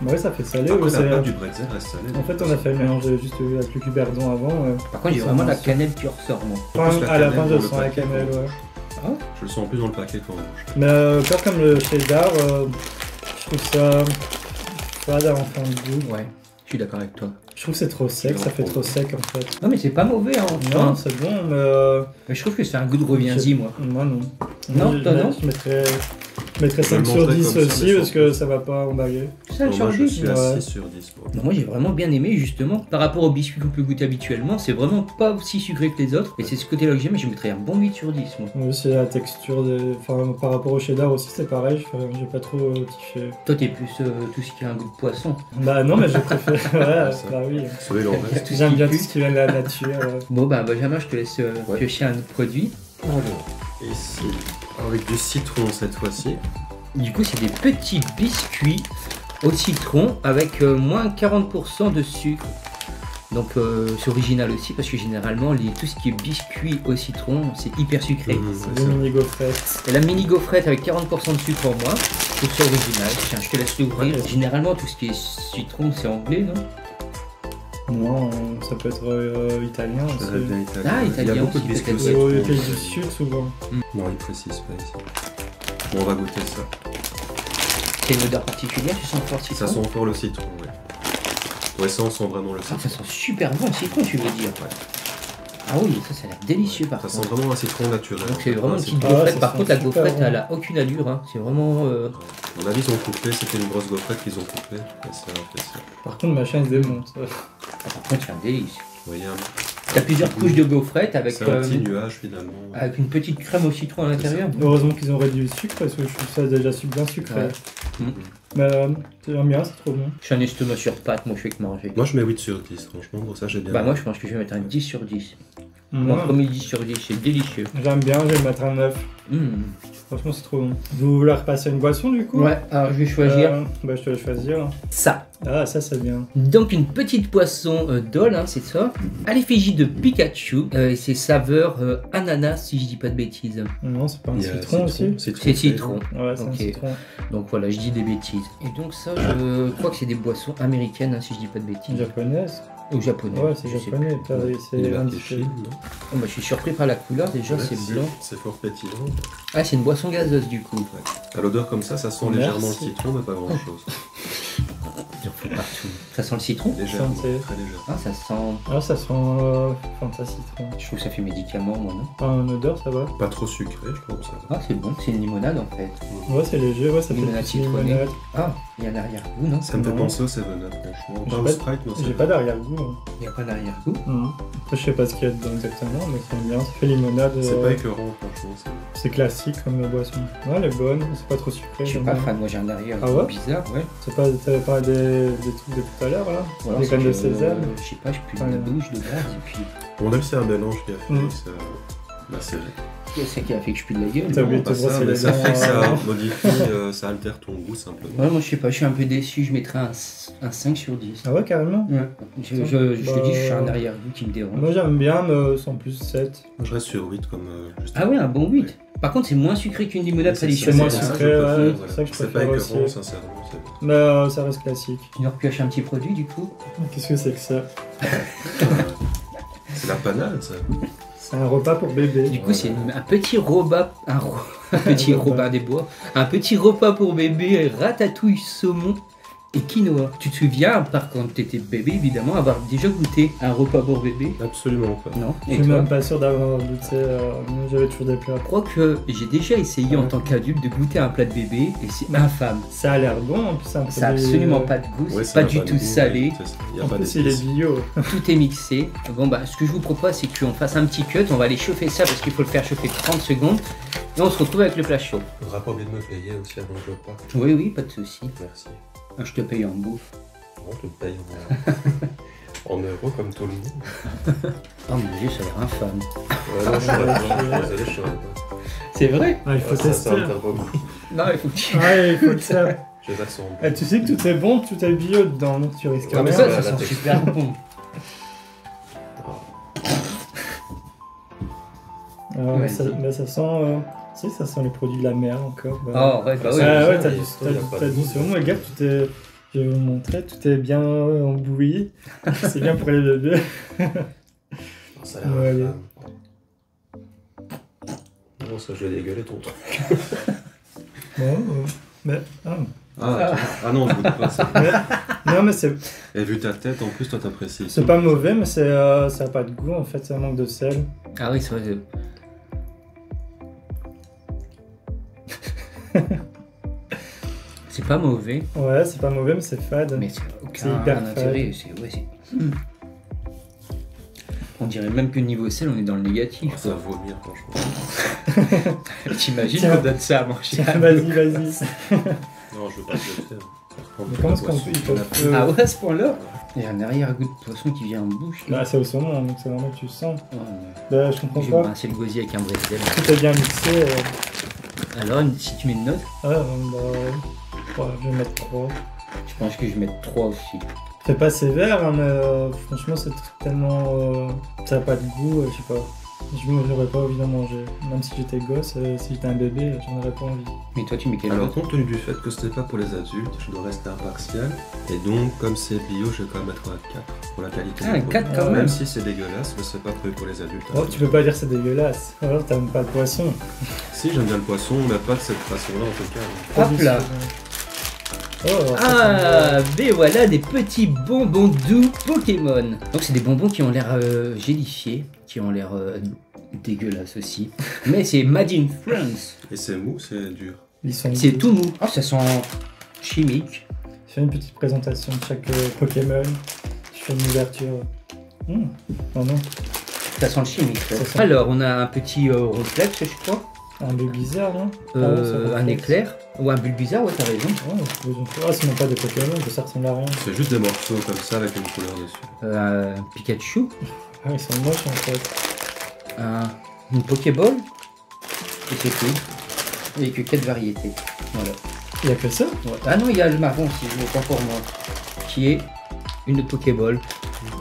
[SPEAKER 3] Ouais, ça fait salé.
[SPEAKER 2] Après,
[SPEAKER 3] ouais,
[SPEAKER 2] la
[SPEAKER 3] c'est-
[SPEAKER 2] pâte du bretzel reste salée.
[SPEAKER 3] En fait, on a fait le mélange juste avec le cuberdon avant.
[SPEAKER 1] Par contre, j'ai
[SPEAKER 3] Ça
[SPEAKER 1] vraiment la
[SPEAKER 3] avance.
[SPEAKER 1] cannelle qui ressort moi.
[SPEAKER 2] En plus, la
[SPEAKER 3] À la
[SPEAKER 2] cannelle
[SPEAKER 3] fin, je
[SPEAKER 2] dans le
[SPEAKER 3] sens la
[SPEAKER 2] paquet
[SPEAKER 3] cannelle,
[SPEAKER 2] qu'en
[SPEAKER 3] ouais.
[SPEAKER 2] bouche. Je le sens plus dans le paquet qu'en bouche.
[SPEAKER 3] Mais pas comme le cheddar, je trouve ça fade en fin de goût.
[SPEAKER 1] Ouais, je suis d'accord avec toi.
[SPEAKER 3] Je trouve que c'est trop sec, ça fait trop sec en fait.
[SPEAKER 1] Non mais c'est pas mauvais hein.
[SPEAKER 3] Non, c'est bon, mais
[SPEAKER 1] Mais je trouve que c'est un goût de reviens-y moi.
[SPEAKER 3] moi non.
[SPEAKER 1] Non,
[SPEAKER 3] je,
[SPEAKER 1] toi, non
[SPEAKER 3] je mettrais Je mettrais
[SPEAKER 2] Je le
[SPEAKER 3] 5 sur
[SPEAKER 2] mangerais
[SPEAKER 3] 10
[SPEAKER 2] comme ça,
[SPEAKER 3] aussi
[SPEAKER 2] mais
[SPEAKER 3] parce
[SPEAKER 2] sans
[SPEAKER 3] que
[SPEAKER 2] plus.
[SPEAKER 3] ça va pas emballer.
[SPEAKER 1] Ça,
[SPEAKER 2] Moi, je suis à
[SPEAKER 3] Ouais.
[SPEAKER 2] 6 sur 10. Moi.
[SPEAKER 1] Non, moi j'ai vraiment bien aimé justement par rapport aux biscuits qu'on peut goûter habituellement, c'est vraiment pas aussi sucré que les autres et c'est ce côté-là que j'aime et je mettrais un bon 8 sur 10 moi.
[SPEAKER 3] Moi aussi, la texture, enfin, par rapport au cheddar aussi, c'est pareil, j'ai pas trop kiffé.
[SPEAKER 1] Toi t'es plus tout ce qui a un goût de poisson.
[SPEAKER 3] Bah non, mais je préfère. Ouais,
[SPEAKER 2] Ça.
[SPEAKER 3] bah oui.
[SPEAKER 2] Celui il en reste.
[SPEAKER 1] Tout ce
[SPEAKER 3] J'aime
[SPEAKER 1] qui
[SPEAKER 3] bien
[SPEAKER 1] pue.
[SPEAKER 3] tout ce qui vient de la nature.
[SPEAKER 1] Bon bah Benjamin je te laisse
[SPEAKER 2] Ouais.
[SPEAKER 1] piocher un autre produit.
[SPEAKER 2] Alors, ici, avec du citron cette fois-ci.
[SPEAKER 1] Du coup c'est des petits biscuits au citron avec moins 40% de sucre. Donc c'est original aussi parce que généralement tout ce qui est biscuits au citron c'est hyper sucré.
[SPEAKER 3] C'est des mini gaufrettes.
[SPEAKER 1] Et la mini gaufrette avec 40% de sucre en moins, je trouve ça original. Tiens, je te laisse l'ouvrir.
[SPEAKER 3] Ouais.
[SPEAKER 1] Généralement, tout ce qui est citron, c'est anglais, non?
[SPEAKER 3] Non, ça peut être italien
[SPEAKER 2] Je
[SPEAKER 3] aussi.
[SPEAKER 2] dirais bien italien.
[SPEAKER 1] Ah,
[SPEAKER 2] Il y
[SPEAKER 1] italien
[SPEAKER 2] a beaucoup de
[SPEAKER 1] aussi,
[SPEAKER 2] biscuits au
[SPEAKER 1] peut-être,
[SPEAKER 2] citron.
[SPEAKER 3] Au pays
[SPEAKER 2] aussi.
[SPEAKER 3] du Sud, souvent.
[SPEAKER 2] Non, il précise pas ici. Bon, on va goûter ça.
[SPEAKER 1] C'est une odeur particulière, tu sens fort citron?
[SPEAKER 2] Ça sent fort le citron, ouais. Ouais, ça on sent vraiment le
[SPEAKER 1] Ah,
[SPEAKER 2] citron.
[SPEAKER 1] ça sent super bon le citron, tu veux dire?
[SPEAKER 2] Ouais.
[SPEAKER 1] Ah oui, ça a l'air délicieux par
[SPEAKER 2] Ça
[SPEAKER 1] contre.
[SPEAKER 2] sent vraiment un citron naturel.
[SPEAKER 1] Donc c'est vraiment une petite
[SPEAKER 3] Ah ouais,
[SPEAKER 1] gaufrette.
[SPEAKER 3] ça
[SPEAKER 1] Par
[SPEAKER 3] sent
[SPEAKER 1] contre, la
[SPEAKER 3] super
[SPEAKER 1] gaufrette,
[SPEAKER 3] bon.
[SPEAKER 1] elle a aucune allure. Hein. C'est vraiment.
[SPEAKER 2] À mon avis, ils ont coupé, c'était une grosse gaufrette qu'ils ont coupée. Et ça a fait ça.
[SPEAKER 3] Par contre, ma chaîne se démonte.
[SPEAKER 1] Ah, par contre, c'est un délice.
[SPEAKER 2] Vous voyez,
[SPEAKER 1] T'as plusieurs couches de gaufrette avec,
[SPEAKER 2] C'est un petit nuage finalement.
[SPEAKER 1] avec une petite crème au citron à l'intérieur.
[SPEAKER 3] Heureusement qu'ils ont réduit le sucre parce que je trouve ça déjà bien sucré.
[SPEAKER 1] Ouais. Mhm.
[SPEAKER 3] Mais j'aime bien, c'est trop bon.
[SPEAKER 1] Je suis un estomac sur pattes, moi je fais que manger.
[SPEAKER 2] Moi je mets 8 sur 10, franchement, pour ça j'ai bien.
[SPEAKER 1] Bah moi je pense que je vais mettre un 10 sur 10. Mon
[SPEAKER 3] Moi,
[SPEAKER 1] premier 10 sur 10, c'est délicieux.
[SPEAKER 3] j'aime bien, je vais mettre un 9.
[SPEAKER 1] Mmh.
[SPEAKER 3] Franchement, c'est trop bon. Vous voulez repasser une boisson du coup?
[SPEAKER 1] Ouais, alors je vais choisir
[SPEAKER 3] Bah, je te laisse choisir.
[SPEAKER 1] ça.
[SPEAKER 3] Ah, ça, c'est bien.
[SPEAKER 1] Donc une petite boisson d'ol, hein, c'est ça. À l'effigie de Pikachu, et c'est saveur ananas si je dis pas de bêtises.
[SPEAKER 3] Non, c'est pas un
[SPEAKER 2] Il y a
[SPEAKER 3] citron aussi?
[SPEAKER 1] C'est citron.
[SPEAKER 3] Ouais, c'est un
[SPEAKER 1] Ok.
[SPEAKER 3] citron.
[SPEAKER 1] Donc voilà, je dis des bêtises. Et donc ça, je crois que c'est des boissons américaines, hein, si je dis pas de bêtises.
[SPEAKER 3] Japonaise?
[SPEAKER 1] Ou japonais.
[SPEAKER 3] Ouais, c'est
[SPEAKER 1] je sais
[SPEAKER 3] japonais. C'est
[SPEAKER 2] Liberté
[SPEAKER 3] indiqué.
[SPEAKER 2] Chine, non?
[SPEAKER 1] pas. Oh, bah, je suis surpris par la couleur, déjà
[SPEAKER 2] Ouais,
[SPEAKER 1] c'est blanc.
[SPEAKER 2] C'est fort pétillant.
[SPEAKER 1] Ah, c'est une boisson gazeuse du coup.
[SPEAKER 2] À l'odeur comme ça sent
[SPEAKER 3] Merci.
[SPEAKER 2] légèrement le citron, mais pas grand chose.
[SPEAKER 1] Il en faut partout. Ça sent le citron?
[SPEAKER 2] Légèrement,
[SPEAKER 3] Sentez.
[SPEAKER 2] très légèrement.
[SPEAKER 1] Ah, ça sent.
[SPEAKER 3] Ah, ça sent Fanta citron.
[SPEAKER 1] Je trouve que ça fait médicament, moi, non?
[SPEAKER 3] Enfin, en odeur, ça va.
[SPEAKER 2] Pas trop sucré, je trouve ça.
[SPEAKER 1] Ah, c'est bon, c'est une limonade en fait.
[SPEAKER 3] Ouais, c'est léger, ouais, ça fait
[SPEAKER 1] Limonade
[SPEAKER 3] une
[SPEAKER 1] citronnée.
[SPEAKER 3] limonade.
[SPEAKER 1] Ah, il y a un arrière-goût, non?
[SPEAKER 2] Ça me fait
[SPEAKER 3] Non.
[SPEAKER 2] penser au 7-Up, franchement.
[SPEAKER 3] J'ai
[SPEAKER 2] Pas au
[SPEAKER 3] pas-
[SPEAKER 2] Sprite, mais au
[SPEAKER 3] J'ai
[SPEAKER 2] 7-Up.
[SPEAKER 3] pas d'arrière-goût. Hein.
[SPEAKER 1] Il n'y a pas d'arrière-goût.
[SPEAKER 3] Après, je sais pas ce qu'il y a dedans exactement, mais c'est bien. Ça fait limonade.
[SPEAKER 2] C'est pas écœurant, franchement.
[SPEAKER 3] C'est classique comme boisson. Ouais, elle est bonne, c'est pas trop sucré.
[SPEAKER 1] Je suis
[SPEAKER 3] j'aime
[SPEAKER 1] pas
[SPEAKER 3] bien.
[SPEAKER 1] fan, moi j'ai un arrière-goût
[SPEAKER 3] Ah ouais
[SPEAKER 1] bizarre, ouais.
[SPEAKER 3] T'avais pas des trucs de tout à l'heure là?
[SPEAKER 1] Ou alors
[SPEAKER 3] Des
[SPEAKER 1] c'est
[SPEAKER 3] graines de
[SPEAKER 1] que,
[SPEAKER 3] sésame?
[SPEAKER 1] Je sais pas, je pue
[SPEAKER 3] Ah,
[SPEAKER 1] de la
[SPEAKER 3] non.
[SPEAKER 1] bouche, de gaz, et puis.
[SPEAKER 2] On a vu c'est un mélange qui a fait
[SPEAKER 3] Mm.
[SPEAKER 2] ça. Bah, c'est
[SPEAKER 1] Qu'est-ce qui a fait que je pue de la gueule?
[SPEAKER 3] T'as
[SPEAKER 1] non
[SPEAKER 3] oublié de
[SPEAKER 2] pas
[SPEAKER 3] te
[SPEAKER 2] ça,
[SPEAKER 3] brosser
[SPEAKER 2] mais
[SPEAKER 3] les
[SPEAKER 2] ça
[SPEAKER 3] dents,
[SPEAKER 2] fait que ça
[SPEAKER 3] euh,
[SPEAKER 2] modifie, ça altère ton goût simplement.
[SPEAKER 1] Ouais, moi je sais pas, je suis un peu déçu, je mettrais un 5 sur 10.
[SPEAKER 3] Ah ouais, carrément?
[SPEAKER 1] Ouais. Je te dis, je suis un arrière-goût qui me dérange.
[SPEAKER 3] Moi j'aime bien, mais sans plus 7.
[SPEAKER 2] Moi je reste sur 8 comme juste.
[SPEAKER 1] Ah ouais, un bon 8. Par contre, c'est moins sucré qu'une limonade
[SPEAKER 2] C'est
[SPEAKER 1] traditionnelle.
[SPEAKER 3] moins
[SPEAKER 2] pour ça que
[SPEAKER 3] sucré,
[SPEAKER 2] je préfère,
[SPEAKER 3] ouais,
[SPEAKER 2] voilà.
[SPEAKER 3] c'est ça que je
[SPEAKER 2] C'est pas
[SPEAKER 3] préfère
[SPEAKER 2] écœurant,
[SPEAKER 3] aussi.
[SPEAKER 2] sincèrement. c'est bon.
[SPEAKER 3] Mais ça reste classique.
[SPEAKER 1] Tu nous repioches un petit produit du coup?
[SPEAKER 3] Qu'est-ce que c'est que ça?
[SPEAKER 2] C'est la panade, ça.
[SPEAKER 3] C'est un repas pour bébé.
[SPEAKER 1] Du coup, c'est un petit repas, un petit Robin des Bois, un petit repas pour bébé, ratatouille, saumon et quinoa. Tu te souviens, par quand tu étais bébé, évidemment, avoir déjà goûté un repas pour bébé?
[SPEAKER 2] Absolument pas.
[SPEAKER 1] Non.
[SPEAKER 3] Je
[SPEAKER 1] Et
[SPEAKER 3] suis
[SPEAKER 1] toi?
[SPEAKER 3] même pas sûr d'avoir goûté. J'avais toujours des plats.
[SPEAKER 1] Je crois que j'ai déjà essayé en tant qu'adulte de goûter un plat de bébé et c'est infâme.
[SPEAKER 3] Ça a l'air bon, en plus c'est un
[SPEAKER 1] Ça a
[SPEAKER 3] produit,
[SPEAKER 1] absolument pas de goût,
[SPEAKER 2] Ouais,
[SPEAKER 1] c'est
[SPEAKER 2] ça
[SPEAKER 1] pas
[SPEAKER 2] a
[SPEAKER 1] du
[SPEAKER 2] de
[SPEAKER 1] tout
[SPEAKER 2] goût,
[SPEAKER 1] salé,
[SPEAKER 2] c'est ça. Il y a
[SPEAKER 3] En
[SPEAKER 2] pas
[SPEAKER 3] plus il est
[SPEAKER 2] d'épices.
[SPEAKER 3] bio.
[SPEAKER 1] tout est mixé. Bon bah ce que je vous propose c'est qu'on fasse un petit cut, on va aller chauffer ça parce qu'il faut le faire chauffer 30 secondes et on se retrouve avec le plat chaud.
[SPEAKER 2] Faudra pas oublier de me payer aussi avant le repas.
[SPEAKER 1] Oui oui, pas de souci.
[SPEAKER 2] Merci.
[SPEAKER 1] Je te paye en bouffe.
[SPEAKER 2] On te paye en euros comme tout le monde.
[SPEAKER 1] Oh mon dieu, ça a l'air infâme.
[SPEAKER 2] Ouais, non, je suis pas. Désolé, je suis pas.
[SPEAKER 1] C'est vrai?
[SPEAKER 3] Ah, il faut
[SPEAKER 2] Ça
[SPEAKER 3] tester.
[SPEAKER 2] va me faire beaucoup.
[SPEAKER 1] Non, il faut que tu...
[SPEAKER 3] Ouais, il faut le faire.
[SPEAKER 2] Je vais faire
[SPEAKER 3] Eh, tu sais que tout est bon, tout est bio dedans, donc tu risques
[SPEAKER 1] Ah, mais
[SPEAKER 3] rien.
[SPEAKER 1] ça,
[SPEAKER 2] ouais,
[SPEAKER 1] ça
[SPEAKER 2] la
[SPEAKER 1] sent
[SPEAKER 2] texture.
[SPEAKER 1] super bon.
[SPEAKER 3] Mais ça sent. Tu sais, ça sent les produits de la mer encore.
[SPEAKER 1] Oh ouais, bah oui.
[SPEAKER 3] Ah ouais,
[SPEAKER 2] il y a pas de
[SPEAKER 3] du
[SPEAKER 2] goût.
[SPEAKER 3] saumon, regarde, tout est. Je vais vous montrer, tout est bien embouilli. C'est bien pour les bébés.
[SPEAKER 2] Ça a l'air
[SPEAKER 3] Ouais,
[SPEAKER 2] infâme. Non, ça, je vais dégueuler ton truc.
[SPEAKER 3] Bon, mais.
[SPEAKER 2] Ah non, je goûte pas ça.
[SPEAKER 3] Non, mais c'est
[SPEAKER 2] Et vu ta tête, en plus, toi t'apprécies.
[SPEAKER 3] c'est pas mauvais, mais ça a pas de goût en fait, ça manque de sel.
[SPEAKER 1] Ah oui, c'est vrai. pas mauvais,
[SPEAKER 3] Ouais, c'est pas mauvais, mais c'est fade.
[SPEAKER 1] mais c'est
[SPEAKER 3] C'est
[SPEAKER 1] aucun
[SPEAKER 3] hyper
[SPEAKER 1] intérêt. On dirait même que niveau sel, on est dans le négatif.
[SPEAKER 2] Ça va vomir, franchement.
[SPEAKER 1] T'imagines
[SPEAKER 3] Tiens.
[SPEAKER 1] qu'on donne ça à manger.
[SPEAKER 3] Vas-y.
[SPEAKER 2] Non, je veux pas le faire. Par
[SPEAKER 3] Mais
[SPEAKER 2] contre,
[SPEAKER 3] comment
[SPEAKER 2] la
[SPEAKER 3] est-ce qu'on
[SPEAKER 2] boisson,
[SPEAKER 3] ils
[SPEAKER 2] on a
[SPEAKER 3] peuvent-
[SPEAKER 2] plus.
[SPEAKER 1] Ah ouais, à ce point-là. Il y a un arrière-goût de poisson qui vient en bouche.
[SPEAKER 3] Bah, c'est au saumon, donc c'est vraiment que tu sens.
[SPEAKER 1] Oh, mais
[SPEAKER 3] Bah, je comprends
[SPEAKER 1] je vais
[SPEAKER 3] pas.
[SPEAKER 1] rincer le gosier avec un bretzel.
[SPEAKER 3] Tout est bien mixé.
[SPEAKER 1] Alors, si tu mets une note,
[SPEAKER 3] Ouais, je vais mettre 3.
[SPEAKER 1] je pense que je vais mettre 3 aussi.
[SPEAKER 3] C'est pas sévère, hein, mais franchement, c'est tellement. Ça a pas de goût, je sais pas. J'aurais pas envie d'en manger. Même si j'étais gosse, si j'étais un bébé, j'en aurais pas envie.
[SPEAKER 1] Mais toi, tu mets quelle
[SPEAKER 2] Alors,
[SPEAKER 1] note?
[SPEAKER 2] compte tenu du fait que ce n'est pas pour les adultes, je dois rester impartial. Et donc, comme c'est bio, je vais quand même mettre un 4 pour la qualité
[SPEAKER 1] Ah,
[SPEAKER 2] du
[SPEAKER 1] un
[SPEAKER 2] produit.
[SPEAKER 1] 4 quand
[SPEAKER 3] Ouais.
[SPEAKER 1] même.
[SPEAKER 2] Même si c'est dégueulasse, mais c'est pas prévu pour les adultes.
[SPEAKER 3] Oh, tu peux pas dire que c'est dégueulasse. Alors, t'aimes pas le poisson.
[SPEAKER 2] Si, j'aime bien le poisson, mais pas de cette façon-là en tout cas.
[SPEAKER 1] Hop là.
[SPEAKER 3] Oh,
[SPEAKER 1] Ah, mais voilà des petits bonbons doux Pokémon. Donc c'est des bonbons qui ont l'air gélifiés, qui ont l'air dégueulasses aussi. Mais c'est Made in France.
[SPEAKER 2] Et c'est mou, c'est dur.
[SPEAKER 3] Ils sont.
[SPEAKER 1] C'est tout mou. Oh, ça sent chimique.
[SPEAKER 3] Je fais une petite présentation de chaque Pokémon. Je fais une ouverture. Oh non,
[SPEAKER 1] Ça sent le chimique. ouais.
[SPEAKER 3] Ça sent-
[SPEAKER 1] Alors, on a un petit réflexe, je crois.
[SPEAKER 3] un peu bizarre, non Ah ouais, ça
[SPEAKER 1] Un
[SPEAKER 3] reflète.
[SPEAKER 1] éclair. Ou un Bulbizarre, ouais, t'as raison.
[SPEAKER 3] Ah, c'est même pas des Pokémon, ça ressemble à rien.
[SPEAKER 2] C'est juste des morceaux comme ça avec une couleur dessus.
[SPEAKER 1] Pikachu.
[SPEAKER 3] Ah, ils sont moches en fait.
[SPEAKER 1] Une Pokéball. Et c'est tout. Il n'y a que 4 variétés. Voilà.
[SPEAKER 3] Il y a que ça.
[SPEAKER 1] Ouais. Ah non, il y a le marron aussi, autant pour moi. Qui est une Pokéball.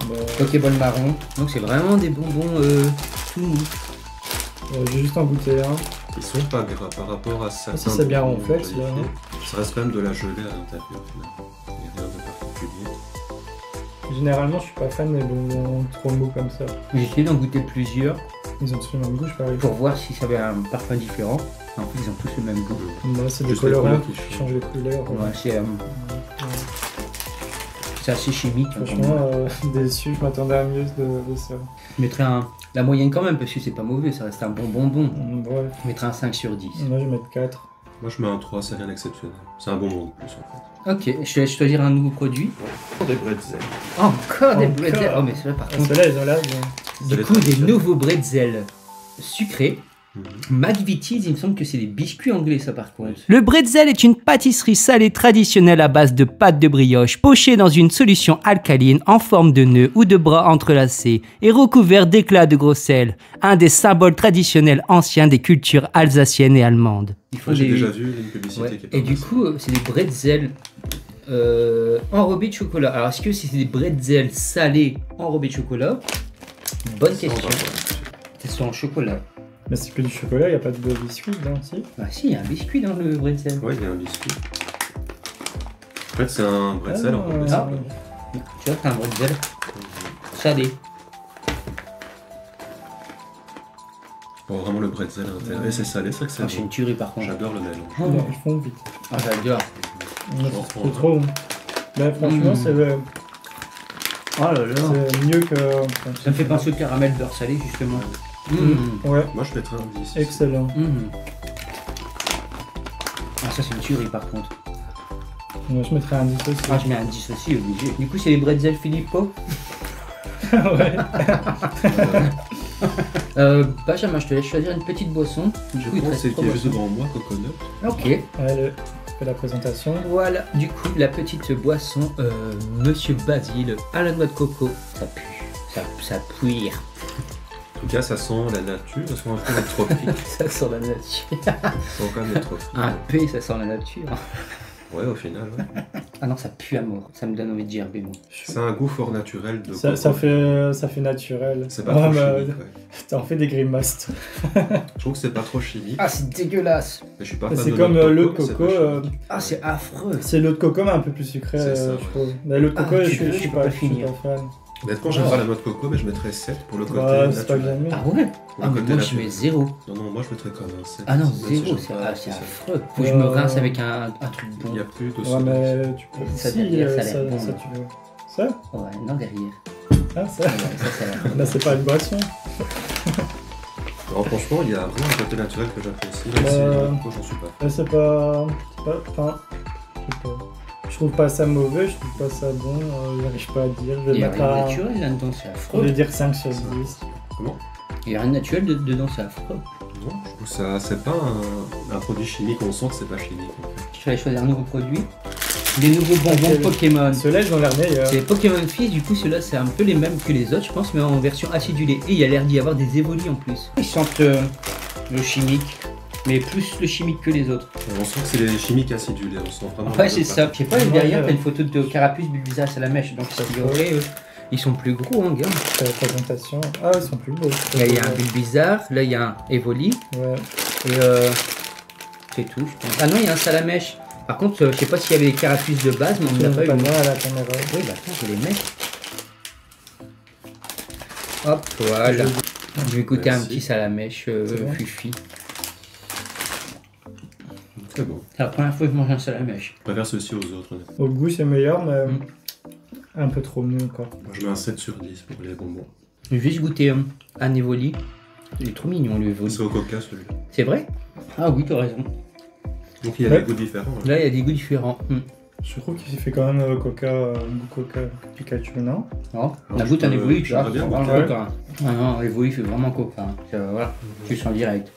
[SPEAKER 3] Bah,
[SPEAKER 1] Pokéball marron. Donc c'est vraiment des bonbons tout mous.
[SPEAKER 3] j'ai juste en goûté un.
[SPEAKER 2] Ils sont pas gras par rapport à certains.
[SPEAKER 3] si c'est bien
[SPEAKER 2] bonbons
[SPEAKER 3] ronflé, c'est
[SPEAKER 2] qualifiés.
[SPEAKER 3] bien,
[SPEAKER 2] Ça reste quand même de la gelée à l'intérieur finalement. Il n'y a rien de particulier.
[SPEAKER 3] Généralement, je suis pas fan des bonbons trop mous comme ça.
[SPEAKER 1] J'ai essayé d'en goûter plusieurs
[SPEAKER 3] Ils ont tous le même goût, je parie.
[SPEAKER 1] pour voir si ça avait un parfum différent. En fait, ils ont tous le même goût.
[SPEAKER 3] Moi, c'est des
[SPEAKER 2] Juste les
[SPEAKER 3] colorants
[SPEAKER 2] couleurs qui
[SPEAKER 3] qui changent les couleurs.
[SPEAKER 1] Ouais, c'est assez chimique. hein, quand même.
[SPEAKER 3] Franchement, déçu, je m'attendais à mieux de ça.
[SPEAKER 1] Je mettrais la moyenne quand même, parce que c'est pas mauvais, ça reste un bon bonbon.
[SPEAKER 3] Ouais,
[SPEAKER 1] Je mettrais un 5 sur 10.
[SPEAKER 3] moi je vais mettre 4.
[SPEAKER 2] Moi je mets un 3, c'est rien d'exceptionnel. C'est un bonbon de plus en fait.
[SPEAKER 1] Ok, je te laisse choisir un nouveau produit.
[SPEAKER 2] Des bretzels.
[SPEAKER 1] Encore des
[SPEAKER 3] Encore.
[SPEAKER 1] bretzels. Oh, mais c'est vrai, par
[SPEAKER 3] Ah,
[SPEAKER 1] contre.
[SPEAKER 3] ceux-là, ils ont l'air
[SPEAKER 1] Du
[SPEAKER 2] les
[SPEAKER 1] coup, des
[SPEAKER 2] traditionnels.
[SPEAKER 1] nouveaux bretzels sucrés.
[SPEAKER 2] Mhm.
[SPEAKER 1] McVitie's, il me semble que c'est des biscuits anglais, ça par contre. Le bretzel est une pâtisserie salée traditionnelle à base de pâte de brioche, pochée dans une solution alcaline en forme de nœud ou de bras entrelacés et recouvert d'éclats de gros sel, un des symboles traditionnels anciens des cultures alsaciennes et allemandes. Ils font
[SPEAKER 2] Moi j'ai
[SPEAKER 1] des-
[SPEAKER 2] déjà vu une publicité
[SPEAKER 1] Ouais.
[SPEAKER 2] qui est pas
[SPEAKER 1] Et du
[SPEAKER 2] mal.
[SPEAKER 1] coup, c'est des bretzels enrobés de chocolat. Alors, est-ce que c'est des bretzels salés enrobés de chocolat? Bonne
[SPEAKER 2] Ça, on va
[SPEAKER 1] question.
[SPEAKER 2] voir.
[SPEAKER 1] C'est sont en chocolat.
[SPEAKER 3] Mais c'est que du chocolat, il n'y a pas de biscuit dedans, si.
[SPEAKER 1] Ah si, il y a un biscuit dans le bretzel.
[SPEAKER 2] Ouais, il y a un biscuit. En fait, c'est un bretzel en
[SPEAKER 3] Ah.
[SPEAKER 2] fait.
[SPEAKER 1] Ah. Tu vois, t'as un bretzel salé.
[SPEAKER 2] Bon, vraiment le bretzel à l'intérieur. Et c'est salé, c'est vrai que
[SPEAKER 1] Ah,
[SPEAKER 2] c'est
[SPEAKER 1] c'est
[SPEAKER 2] bon.
[SPEAKER 1] une tuerie par contre.
[SPEAKER 2] J'adore le mélange.
[SPEAKER 1] Oh.
[SPEAKER 3] Non, ils font vite.
[SPEAKER 1] Ah, j'adore.
[SPEAKER 3] C'est trop bon. Mais franchement,
[SPEAKER 1] Mm.
[SPEAKER 3] c'est
[SPEAKER 1] Oh là là.
[SPEAKER 3] c'est mieux que.
[SPEAKER 1] Ça me fait penser au caramel beurre salé justement.
[SPEAKER 3] Ouais,
[SPEAKER 2] Moi je mettrais un 10.
[SPEAKER 3] excellent.
[SPEAKER 1] Ah, ça c'est une tuerie par contre.
[SPEAKER 3] Moi, je mettrais un 10 aussi.
[SPEAKER 1] Ah, je mets un 10 aussi, obligé. Du coup, c'est les bretzels Filippo.
[SPEAKER 3] Ouais.
[SPEAKER 1] Benjamin, je te laisse choisir une petite boisson. Du
[SPEAKER 2] Je
[SPEAKER 1] coup, il te
[SPEAKER 2] pense
[SPEAKER 1] reste
[SPEAKER 2] c'est
[SPEAKER 1] trois
[SPEAKER 2] qui est juste
[SPEAKER 1] boissons.
[SPEAKER 2] devant moi, Coconut.
[SPEAKER 1] Ok.
[SPEAKER 3] Allez, fais la présentation.
[SPEAKER 1] Voilà, du coup, la petite boisson Monsieur Basile à la noix de coco. Ça pue. Ça pue.
[SPEAKER 2] En tout cas, ça sent la nature, ça sent un peu les tropiques.
[SPEAKER 1] Ça sent la nature.
[SPEAKER 2] Ça sent quand même les tropiques.
[SPEAKER 1] Un P, ça sent la nature.
[SPEAKER 2] Ouais, au final, ouais.
[SPEAKER 1] Ah non, ça pue à mort. Ça me donne envie de gerber, moi.
[SPEAKER 2] C'est un goût fort naturel de
[SPEAKER 3] Ça
[SPEAKER 2] coco.
[SPEAKER 3] fait naturel.
[SPEAKER 2] C'est pas
[SPEAKER 3] Ah,
[SPEAKER 2] trop
[SPEAKER 3] bah,
[SPEAKER 2] chimique, ouais.
[SPEAKER 3] T'en fais des grimaces.
[SPEAKER 2] Je trouve que c'est pas trop chimique.
[SPEAKER 1] Ah, c'est dégueulasse.
[SPEAKER 2] Mais je suis pas fan
[SPEAKER 3] C'est
[SPEAKER 2] de
[SPEAKER 3] comme l'eau de
[SPEAKER 2] mais c'est
[SPEAKER 3] coco.
[SPEAKER 2] pas chimique.
[SPEAKER 1] Ah, c'est affreux.
[SPEAKER 3] C'est l'eau de coco, mais un peu plus sucré,
[SPEAKER 2] C'est ça, ouais.
[SPEAKER 3] je trouve. Mais l'eau de coco,
[SPEAKER 1] Ah,
[SPEAKER 3] je
[SPEAKER 1] tu
[SPEAKER 3] suis
[SPEAKER 1] peux-
[SPEAKER 3] je suis
[SPEAKER 1] tu peux pas
[SPEAKER 3] pas
[SPEAKER 1] finir.
[SPEAKER 3] fan.
[SPEAKER 2] Honnêtement, j'aime
[SPEAKER 1] Ah.
[SPEAKER 2] pas la noix de coco, mais je mettrais 7 pour le côté
[SPEAKER 3] Ouais, c'est pas
[SPEAKER 2] naturel.
[SPEAKER 3] bien.
[SPEAKER 1] Ah ouais. Ah, mais
[SPEAKER 2] côté
[SPEAKER 1] moi, je mets
[SPEAKER 2] naturel.
[SPEAKER 1] 0.
[SPEAKER 2] Non, non, moi je mettrais quand même un 7.
[SPEAKER 1] Ah non,
[SPEAKER 2] Même si
[SPEAKER 1] 0,
[SPEAKER 2] j'aime
[SPEAKER 1] c'est
[SPEAKER 2] pas
[SPEAKER 1] c'est
[SPEAKER 2] ça.
[SPEAKER 1] affreux. Faut que je me rince avec un truc bon.
[SPEAKER 2] Il n'y a plus de
[SPEAKER 3] Ouais,
[SPEAKER 2] soda.
[SPEAKER 3] mais tu peux.
[SPEAKER 1] Ça,
[SPEAKER 3] Si,
[SPEAKER 1] derrière, ça a
[SPEAKER 3] ça,
[SPEAKER 1] l'air bon,
[SPEAKER 3] ça,
[SPEAKER 1] là.
[SPEAKER 3] tu veux. Ça
[SPEAKER 1] Ouais, non, derrière.
[SPEAKER 3] Ah, ça
[SPEAKER 1] Ouais, ça a l'air
[SPEAKER 3] Là, c'est pas une boisson.
[SPEAKER 2] Non, franchement, il y a vraiment un côté naturel que j'apprécie. Même si
[SPEAKER 3] Euh,
[SPEAKER 2] moi j'en suis pas.
[SPEAKER 3] Là, c'est pas. Enfin, Je trouve pas ça mauvais, je trouve pas ça bon, j'arrive pas à dire. Je
[SPEAKER 1] Il
[SPEAKER 3] vais
[SPEAKER 1] y a
[SPEAKER 3] mettre
[SPEAKER 1] rien de
[SPEAKER 3] à...
[SPEAKER 1] naturel là-dedans, c'est
[SPEAKER 3] Je
[SPEAKER 1] affreux.
[SPEAKER 3] vais dire 5 sur 10.
[SPEAKER 2] Comment?
[SPEAKER 1] Il y a rien de naturel dedans, c'est affreux.
[SPEAKER 2] Non, je trouve ça, c'est pas un produit chimique, on sent que c'est pas chimique en fait.
[SPEAKER 1] Je vais choisir un nouveau produit. Des nouveaux bonbons
[SPEAKER 3] Ok.
[SPEAKER 1] Pokémon.
[SPEAKER 3] Ceux-là, ils ont l'air meilleurs.
[SPEAKER 1] C'est Pokémon Fizz, du coup ceux-là c'est un peu les mêmes que les autres je pense, mais en version acidulée. Et il y a l'air d'y avoir des évolis en plus. Ils sentent le chimique, mais plus le chimique que les autres.
[SPEAKER 2] On sent que c'est les chimiques acidulés, on sent vraiment.
[SPEAKER 1] Ouais c'est ça. Je sais pas, derrière
[SPEAKER 3] Ouais.
[SPEAKER 1] t'as une photo de Carapuce, Bulbizarre à la mèche, donc ça dirait, ils sont plus gros hein gars.
[SPEAKER 3] La présentation. Ah, ils sont plus beaux.
[SPEAKER 1] Là il y a un Bulbizarre, là il y a un Evoli,
[SPEAKER 3] Ouais.
[SPEAKER 1] et c'est tout je pense. Ah non il y a un Salamèche. Par contre je sais pas s'il y avait les Carapuces de base, mais on
[SPEAKER 3] Tu
[SPEAKER 1] n'a
[SPEAKER 3] ne
[SPEAKER 1] pas
[SPEAKER 3] pas
[SPEAKER 1] eu.
[SPEAKER 3] bien à la caméra.
[SPEAKER 1] Oui bah attends je vais les mettre. Hop voilà. Je vais goûter un
[SPEAKER 2] Merci.
[SPEAKER 1] petit Salamèche
[SPEAKER 3] C'est bon.
[SPEAKER 1] Fufi.
[SPEAKER 2] Très bon.
[SPEAKER 1] C'est la première fois que je mange un Salamèche.
[SPEAKER 2] Je préfère ceci aux autres. honnêtement.
[SPEAKER 3] Au goût, c'est meilleur, mais
[SPEAKER 1] Mm.
[SPEAKER 3] un peu trop mou encore.
[SPEAKER 2] Moi, je mets un 7 sur 10 pour les bonbons.
[SPEAKER 1] Je vais juste goûter un Evoli. Il est trop mignon le Evoli.
[SPEAKER 2] C'est au coca celui-là.
[SPEAKER 1] C'est vrai? Ah oui, t'as raison.
[SPEAKER 2] Donc il y a
[SPEAKER 3] Ouais.
[SPEAKER 2] des goûts différents. hein.
[SPEAKER 1] Là, il y a des goûts différents.
[SPEAKER 3] Je trouve qu'il fait quand même Coca, goût Coca Pikachu, non?
[SPEAKER 1] Oh, on
[SPEAKER 2] Alors,
[SPEAKER 1] goûte
[SPEAKER 2] je
[SPEAKER 1] un
[SPEAKER 2] peux-
[SPEAKER 1] Evoli, tu vois.
[SPEAKER 2] j'aimerais bien
[SPEAKER 1] c'est vraiment
[SPEAKER 3] goûter.
[SPEAKER 1] coca. Ah non, l'Evoli fait vraiment coca. Hein. Voilà, tu sens direct.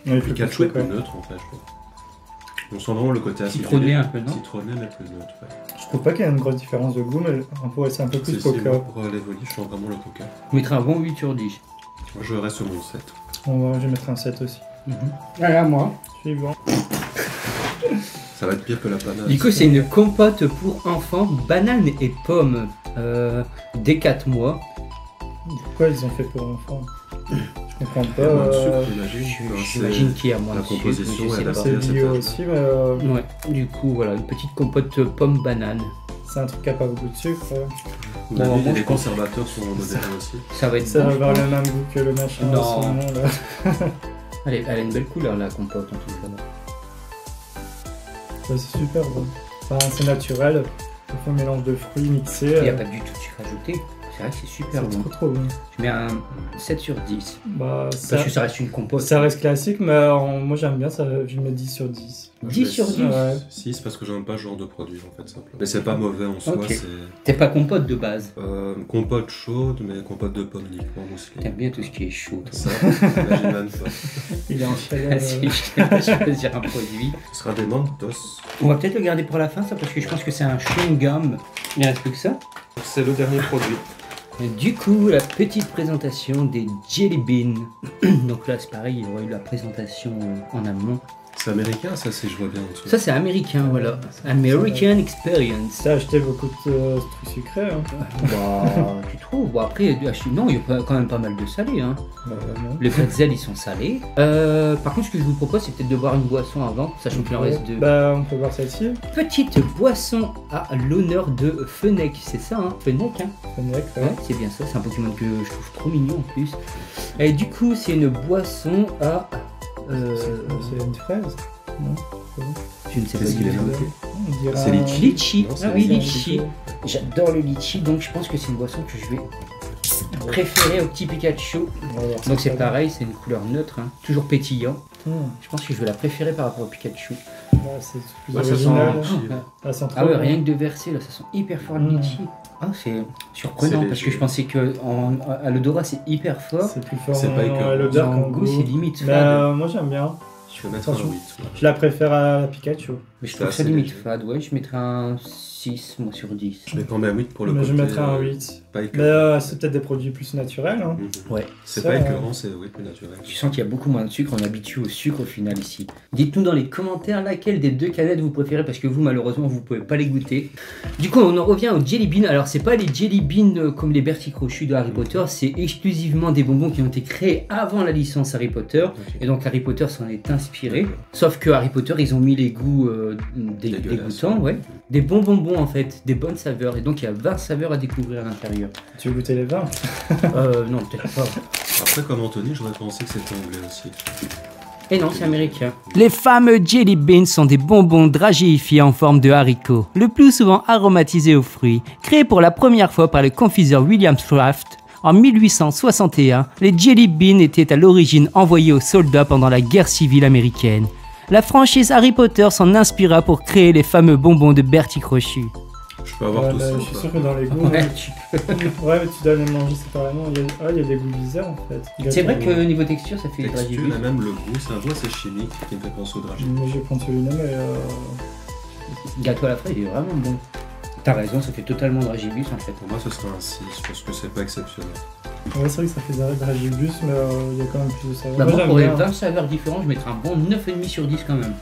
[SPEAKER 3] Non, il fait
[SPEAKER 2] Pikachu
[SPEAKER 3] plus
[SPEAKER 2] est plus
[SPEAKER 3] Coca.
[SPEAKER 2] neutre en fait, je trouve. On sent vraiment le côté acidulé.
[SPEAKER 1] Citronné un peu, non?
[SPEAKER 2] Citronné mais plus neutre. Ouais.
[SPEAKER 3] Je trouve pas qu'il y ait une grosse différence de goût, mais on pourrait c'est un peu plus
[SPEAKER 2] Si,
[SPEAKER 3] Coca.
[SPEAKER 2] moi, pour les volis, je sens vraiment le coca.
[SPEAKER 1] Je mettrai un bon 8 sur 10.
[SPEAKER 2] Moi je reste sur mon 7.
[SPEAKER 3] Je vais mettre un 7 aussi.
[SPEAKER 1] Voilà, moi.
[SPEAKER 3] Suivant.
[SPEAKER 2] Ça va être pire que la panade.
[SPEAKER 1] Du coup, c'est une compote pour enfants, banane et pommes. Dès 4 mois.
[SPEAKER 3] Pourquoi ils ont fait pour enfants? Je comprends
[SPEAKER 2] Il y a moins de
[SPEAKER 3] pas.
[SPEAKER 2] sucre, j'imagine. Enfin,
[SPEAKER 1] J'imagine qu'il y a moins
[SPEAKER 2] la
[SPEAKER 1] de sucre,
[SPEAKER 2] composition
[SPEAKER 1] je
[SPEAKER 2] est
[SPEAKER 1] sais pas.
[SPEAKER 2] adaptée.
[SPEAKER 3] C'est bio aussi, mais
[SPEAKER 1] Ouais, du coup, voilà, une petite compote pomme-banane.
[SPEAKER 3] c'est un truc qui a pas beaucoup de sucre.
[SPEAKER 2] On a
[SPEAKER 1] Bon,
[SPEAKER 2] vu,
[SPEAKER 1] moi,
[SPEAKER 2] les
[SPEAKER 1] je pense-
[SPEAKER 2] conservateurs sont modérés aussi.
[SPEAKER 1] Ça va être
[SPEAKER 3] Ça
[SPEAKER 1] bon,
[SPEAKER 3] va
[SPEAKER 1] je
[SPEAKER 3] avoir
[SPEAKER 1] pense.
[SPEAKER 3] le même goût que le machin.
[SPEAKER 1] Non.
[SPEAKER 3] en ce moment, là.
[SPEAKER 1] Elle a une belle couleur, la compote, en tout cas.
[SPEAKER 3] Ça, c'est super bon. Enfin, c'est naturel. Il faut un mélange de fruits mixés.
[SPEAKER 1] Il n'y a pas du tout de sucre ajouté. C'est vrai que c'est super
[SPEAKER 3] C'est
[SPEAKER 1] bon.
[SPEAKER 3] trop bon.
[SPEAKER 1] Je mets un 7 sur 10.
[SPEAKER 3] Bah,
[SPEAKER 1] Parce que ça reste une compote.
[SPEAKER 3] ça reste classique, mais moi j'aime bien, ça, je mets 10 sur 10.
[SPEAKER 1] 10 sur 10.
[SPEAKER 3] Ouais.
[SPEAKER 2] 6 parce que j'aime pas ce genre de produit en fait simplement. Mais c'est pas mauvais en soi,
[SPEAKER 1] Ok.
[SPEAKER 2] c'est
[SPEAKER 1] T'es pas compote de base.
[SPEAKER 2] compote chaude mais compote de pommes uniquement mousselée.
[SPEAKER 1] T'aimes bien tout ce qui est chaud, toi.
[SPEAKER 2] Ça, j'imagine même pas.
[SPEAKER 3] Il est en chaleur.
[SPEAKER 1] Si je vais choisir un produit.
[SPEAKER 2] Ce sera des Mentos.
[SPEAKER 1] On va peut-être le garder pour la fin, ça, parce que je pense que c'est un chewing-gum. Il n'y en a plus que ça.
[SPEAKER 2] C'est le dernier produit.
[SPEAKER 1] Et du coup, la petite présentation des Jelly Beans. Donc là, c'est pareil, il y aurait eu la présentation en amont.
[SPEAKER 2] C'est américain ça, je vois bien en dessous.
[SPEAKER 1] Ça, c'est américain, voilà. American Experience.
[SPEAKER 3] Ça a acheté beaucoup de trucs sucrés. Hein.
[SPEAKER 1] Bah, tu trouves? Bon, après, non, il y a quand même pas mal de salés, hein.
[SPEAKER 3] Bah, non.
[SPEAKER 1] Les pretzels, ils sont salés. Par contre, ce que je vous propose, c'est peut-être de boire une boisson avant, sachant qu'il en reste deux.
[SPEAKER 3] Bah, on peut voir celle-ci.
[SPEAKER 1] Petite boisson à l'honneur de Fennec, c'est ça, hein? Fennec, hein?
[SPEAKER 3] Fennec, ouais.
[SPEAKER 1] Ouais, c'est bien ça, c'est un Pokémon que je trouve trop mignon en plus. Et du coup, c'est une boisson à.
[SPEAKER 3] C'est une fraise. Non.
[SPEAKER 1] Je ne sais pas
[SPEAKER 2] Qu'est-ce
[SPEAKER 1] du
[SPEAKER 2] qu'il est
[SPEAKER 1] tout.
[SPEAKER 2] noté
[SPEAKER 3] On dirait
[SPEAKER 2] C'est
[SPEAKER 3] un-
[SPEAKER 2] litchi.
[SPEAKER 1] Litchi,
[SPEAKER 2] Non,
[SPEAKER 1] ah
[SPEAKER 2] c'est
[SPEAKER 1] oui,
[SPEAKER 2] un
[SPEAKER 1] litchi. J'adore le litchi, donc je pense que c'est une boisson que je vais préférer au petit Pikachu.
[SPEAKER 3] Ouais,
[SPEAKER 1] Donc c'est pareil, c'est une couleur neutre, hein, toujours pétillant.
[SPEAKER 3] Mmh.
[SPEAKER 1] Je pense que je vais la préférer par rapport au Pikachu.
[SPEAKER 3] Ouais, c'est plus
[SPEAKER 2] Ouais, ça
[SPEAKER 3] original.
[SPEAKER 2] sent litchi.
[SPEAKER 3] Ça sent trop
[SPEAKER 1] Ah ouais,
[SPEAKER 3] bon.
[SPEAKER 1] rien que de verser, là, ça sent hyper fort le
[SPEAKER 3] Mm.
[SPEAKER 1] litchi. Ah, c'est surprenant
[SPEAKER 2] C'est
[SPEAKER 1] parce que
[SPEAKER 2] léger.
[SPEAKER 1] je pensais que à l'odorat c'est hyper fort.
[SPEAKER 3] C'est plus fort
[SPEAKER 2] C'est pas écœurant.
[SPEAKER 3] à l'odeur
[SPEAKER 1] En
[SPEAKER 3] qu'en
[SPEAKER 1] goût,
[SPEAKER 3] goût.
[SPEAKER 1] c'est limite
[SPEAKER 3] Mais
[SPEAKER 1] fade.
[SPEAKER 3] moi j'aime bien.
[SPEAKER 2] Je vais mettre un 8.
[SPEAKER 3] Franchement. Je la préfère à la Pikachu.
[SPEAKER 1] Mais je
[SPEAKER 2] c'est
[SPEAKER 1] trouve ça
[SPEAKER 2] assez
[SPEAKER 1] limite
[SPEAKER 2] léger.
[SPEAKER 1] fade, ouais, je mettrais un 6 moi sur 10.
[SPEAKER 2] Je mets quand même 8 pour le
[SPEAKER 3] Mais
[SPEAKER 2] côté.
[SPEAKER 3] je mettrais un 8.
[SPEAKER 2] Pas
[SPEAKER 3] Mais
[SPEAKER 2] écœurant.
[SPEAKER 3] c'est peut-être des produits plus naturels. Hein.
[SPEAKER 1] Ouais.
[SPEAKER 2] C'est
[SPEAKER 3] ça,
[SPEAKER 2] pas écœurant, c'est oui, plus naturel.
[SPEAKER 1] Tu sens qu'il y a beaucoup moins de sucre, on est habitué au sucre au final ici. Dites-nous dans les commentaires laquelle des deux canettes vous préférez parce que vous malheureusement vous pouvez pas les goûter. Du coup on en revient aux Jelly Beans. Alors c'est pas les Jelly Beans comme les Bertie Crochus de Harry Potter, c'est exclusivement des bonbons qui ont été créés avant la licence Harry Potter. Et donc Harry Potter s'en est inspiré. Sauf que Harry Potter ils ont mis les goûts
[SPEAKER 2] Dégueulasse.
[SPEAKER 1] dégoûtants, ouais. Des bons bonbons en fait, des bonnes saveurs. Et donc il y a 20 saveurs à découvrir à l'intérieur.
[SPEAKER 3] Tu veux goûter les vins?
[SPEAKER 1] Non peut-être pas.
[SPEAKER 2] Après, comme Anthony, j'aurais pensé que c'était anglais aussi.
[SPEAKER 1] Et non, c'est américain. Les fameux Jelly Beans sont des bonbons dragéifiés en forme de haricots, le plus souvent aromatisés aux fruits. Créés pour la première fois par le confiseur William Kraft en 1861, les Jelly Beans étaient à l'origine envoyés aux soldats pendant la guerre civile américaine. La franchise Harry Potter s'en inspira pour créer les fameux bonbons de Bertie Crochu.
[SPEAKER 2] Je peux avoir tout ça
[SPEAKER 3] je
[SPEAKER 2] ou
[SPEAKER 3] suis
[SPEAKER 2] pas?
[SPEAKER 3] sûr que dans les goûts,
[SPEAKER 1] Ouais,
[SPEAKER 3] ouais, mais tu dois les manger séparément. Il y a des goûts bizarres en fait.
[SPEAKER 1] c'est vrai que niveau texture, ça fait
[SPEAKER 2] Texture,
[SPEAKER 1] dragibus.
[SPEAKER 2] a même le goût, c'est un goût assez chimique qui me fait penser au dragibus.
[SPEAKER 3] Moi je vais prendre celui-là, mais
[SPEAKER 1] Gâteau à la fraise, il est vraiment bon. T'as raison, ça fait totalement dragibus en fait.
[SPEAKER 2] Pour moi, ce serait un 6 parce que c'est pas exceptionnel.
[SPEAKER 3] ouais, c'est vrai que ça fait dragibus, mais il y a quand même plus de saveur.
[SPEAKER 1] Bah,
[SPEAKER 3] Moi
[SPEAKER 1] moi,
[SPEAKER 3] j'aime
[SPEAKER 1] pour les
[SPEAKER 3] bien.
[SPEAKER 1] 20 saveurs différentes, je mettrais un bon 9,5 sur 10 quand même.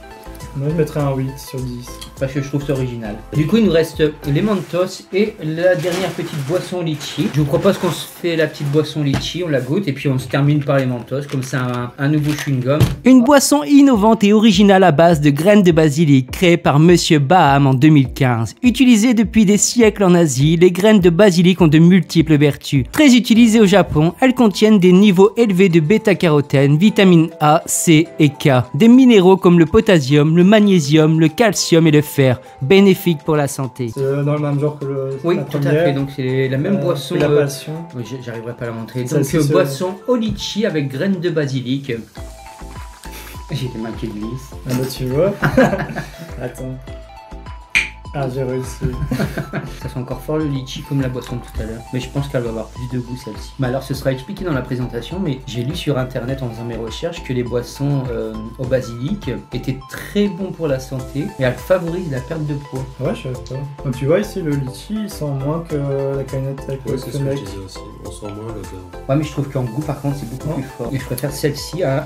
[SPEAKER 3] Moi je mettrais un 8 sur 10.
[SPEAKER 1] Parce que je trouve ça original. Du coup, il nous reste les Mentos et la dernière petite boisson litchi. Je vous propose qu'on se fait la petite boisson litchi, on la goûte et puis on se termine par les Mentos, comme ça un nouveau chewing-gum. Une boisson innovante et originale à base de graines de basilic créée par Monsieur Baham en 2015. Utilisée depuis des siècles en Asie, les graines de basilic ont de multiples vertus. Très utilisées au Japon, elles contiennent des niveaux élevés de bêta-carotène, vitamines A, C et K, des minéraux comme le potassium, le magnésium, le calcium et le fer, bénéfiques pour la santé.
[SPEAKER 3] C'est dans le même genre que
[SPEAKER 1] Oui,
[SPEAKER 3] la
[SPEAKER 1] tout à
[SPEAKER 3] première.
[SPEAKER 1] fait, donc c'est la même boisson.
[SPEAKER 3] La passion.
[SPEAKER 1] Oui, j'arriverai pas à la montrer.
[SPEAKER 3] Ça,
[SPEAKER 1] Donc
[SPEAKER 3] c'est sûr.
[SPEAKER 1] boisson au litchi avec graines de basilic. J'ai des mains qui glissent.
[SPEAKER 3] Ah bah tu vois. Attends. Ah j'ai réussi.
[SPEAKER 1] Ça sent encore fort le litchi comme la boisson de tout à l'heure. Mais je pense qu'elle va avoir plus de goût celle-ci. Mais alors ce sera expliqué dans la présentation, mais j'ai lu sur internet en faisant mes recherches que les boissons au basilic étaient très bons pour la santé et elles favorisent la perte de poids.
[SPEAKER 3] Ouais je savais pas. Donc tu vois ici le litchi il sent moins que la canette avec
[SPEAKER 2] Ouais,
[SPEAKER 3] le
[SPEAKER 2] c'est ce que je
[SPEAKER 3] Fennec.
[SPEAKER 2] disais aussi. On sent moins l'odeur.
[SPEAKER 1] Ouais, mais je trouve qu'en goût par contre c'est beaucoup
[SPEAKER 3] Non.
[SPEAKER 1] plus fort. Et je préfère celle-ci à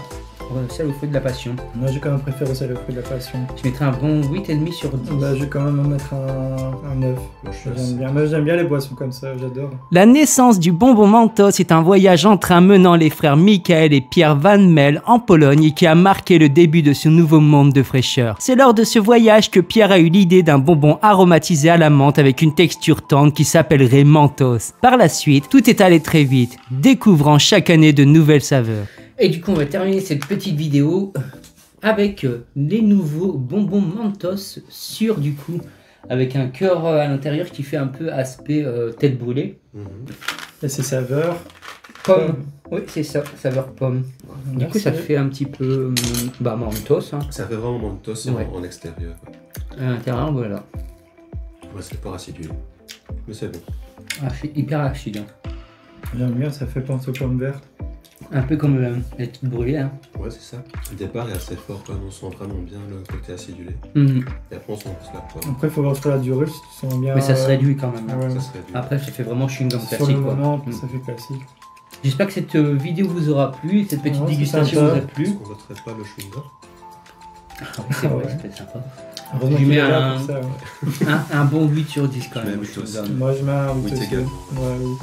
[SPEAKER 1] celle au fruit de la passion.
[SPEAKER 3] Moi j'ai quand même préféré celle au fruit de la passion.
[SPEAKER 1] Je mettrais un bon 8,5 sur 10.
[SPEAKER 3] Bah je vais quand même mettre un 9.
[SPEAKER 2] Moi, je suis assez-
[SPEAKER 3] J'aime bien. Moi j'aime bien les boissons comme ça, j'adore.
[SPEAKER 1] La naissance du bonbon Mentos est un voyage en train menant les frères Michael et Pierre Van Mel en Pologne et qui a marqué le début de ce nouveau monde de fraîcheur. C'est lors de ce voyage que Pierre a eu l'idée d'un bonbon aromatisé à la menthe avec une texture tendre qui s'appellerait Mentos. Par la suite, tout est allé très vite, découvrant chaque année de nouvelles saveurs. Et du coup, on va terminer cette petite vidéo avec les nouveaux bonbons Mentos sûrs du coup, avec un cœur à l'intérieur qui fait un peu aspect tête brûlée.
[SPEAKER 2] Mhm.
[SPEAKER 3] Et ces saveurs.
[SPEAKER 1] Pomme. Oui, c'est ça, saveur pomme. Du
[SPEAKER 3] Merci.
[SPEAKER 1] coup, ça fait un petit peu Mentos. Hein.
[SPEAKER 2] Ça fait vraiment mentos
[SPEAKER 1] Ouais.
[SPEAKER 2] en extérieur.
[SPEAKER 1] À l'intérieur, voilà.
[SPEAKER 2] Ouais, c'est pas acidulé. Mais c'est bon.
[SPEAKER 1] Ah, c'est hyper acide. Hein.
[SPEAKER 3] J'aime bien, ça fait penser aux pommes vertes.
[SPEAKER 1] Un peu comme les petites brûlées. Hein.
[SPEAKER 2] Ouais, c'est ça. Le départ est assez fort quand même. On sent vraiment bien le côté acidulé.
[SPEAKER 1] Mhm.
[SPEAKER 2] Et après, on sent plus la pomme.
[SPEAKER 3] Après, il faut voir sur la durée si tu sens bien.
[SPEAKER 1] Mais ça se réduit quand même. Hein.
[SPEAKER 3] Ouais.
[SPEAKER 2] Ça serait du...
[SPEAKER 1] Après, ça fait vraiment chewing-gum
[SPEAKER 3] Sur
[SPEAKER 1] classique.
[SPEAKER 3] le
[SPEAKER 1] Quoi.
[SPEAKER 3] moment,
[SPEAKER 1] Mhm.
[SPEAKER 3] ça fait classique.
[SPEAKER 1] J'espère que cette vidéo vous aura plu, cette petite
[SPEAKER 3] Ouais, c'est
[SPEAKER 1] dégustation
[SPEAKER 3] sympa.
[SPEAKER 1] vous a
[SPEAKER 2] Est-ce
[SPEAKER 1] plu.
[SPEAKER 2] qu'on noterait pas le chewing-gum?
[SPEAKER 1] C'est vrai,
[SPEAKER 3] Ouais.
[SPEAKER 1] c'était sympa.
[SPEAKER 3] Heureusement
[SPEAKER 1] Je
[SPEAKER 3] qu'il
[SPEAKER 1] mets
[SPEAKER 3] est là
[SPEAKER 1] un-
[SPEAKER 3] pour ça. Ouais.
[SPEAKER 1] Un bon 8 sur 10 quand
[SPEAKER 2] Je mets
[SPEAKER 1] même. au
[SPEAKER 2] 8 aussi.
[SPEAKER 1] chewing-gum.
[SPEAKER 3] Moi, je mets un 8
[SPEAKER 2] Oui,
[SPEAKER 3] aussi.
[SPEAKER 2] également.
[SPEAKER 3] Ouais, 8.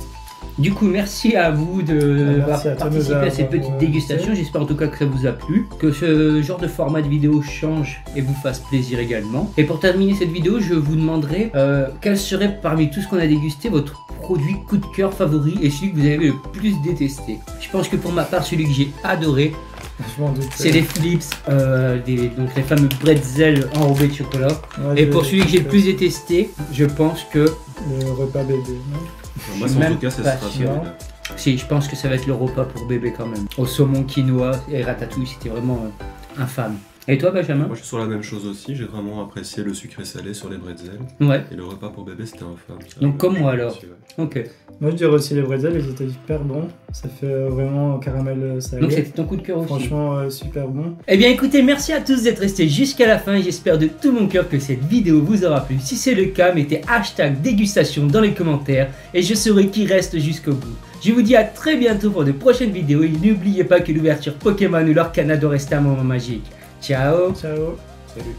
[SPEAKER 1] Du coup, merci à vous
[SPEAKER 3] Merci
[SPEAKER 1] d'avoir
[SPEAKER 3] à toi de nous
[SPEAKER 1] participé à cette
[SPEAKER 3] avoir,
[SPEAKER 1] petite dégustation. J'espère en tout cas que ça vous a plu, que ce genre de format de vidéo change et vous fasse plaisir également. Et pour terminer cette vidéo, je vous demanderai quel serait parmi tout ce qu'on a dégusté votre produit coup de cœur favori et celui que vous avez le plus détesté. Je pense que pour ma part, celui que j'ai adoré,
[SPEAKER 3] Je m'en doute.
[SPEAKER 1] c'est les flips, donc les fameux bretzels enrobés de chocolat.
[SPEAKER 3] Ouais,
[SPEAKER 1] Et pour celui que j'ai le plus détesté, je pense que
[SPEAKER 3] Le repas bébé, non?
[SPEAKER 2] Moi,
[SPEAKER 1] suis
[SPEAKER 2] en
[SPEAKER 1] même
[SPEAKER 2] tout cas, ça
[SPEAKER 1] pas
[SPEAKER 2] sera
[SPEAKER 1] sûr.
[SPEAKER 2] celui-là.
[SPEAKER 1] si, je pense que ça va être le repas pour bébé quand même. Au saumon quinoa et ratatouille, c'était vraiment infâme. Et toi, Benjamin?
[SPEAKER 2] Moi, je suis sur la même chose aussi. J'ai vraiment apprécié le sucré salé sur les bretzels.
[SPEAKER 1] Ouais,
[SPEAKER 2] Et le repas pour bébé, c'était infâme. Ça.
[SPEAKER 1] donc comme moi alors.
[SPEAKER 2] Ouais.
[SPEAKER 1] Ok.
[SPEAKER 3] Moi, je dirais aussi les bretzels, ils étaient hyper bons. Ça fait vraiment caramel salé.
[SPEAKER 1] Donc c'était ton coup de cœur aussi.
[SPEAKER 3] Franchement, super bon.
[SPEAKER 1] Eh bien écoutez, merci à tous d'être restés jusqu'à la fin et j'espère de tout mon cœur que cette vidéo vous aura plu. Si c'est le cas, mettez hashtag dégustation dans les commentaires et je saurai qui reste jusqu'au bout. Je vous dis à très bientôt pour de prochaines vidéos et n'oubliez pas que l'ouverture Pokémon ou l'Orcana doit rester un moment magique. Ciao!
[SPEAKER 3] Ciao!
[SPEAKER 2] Salut.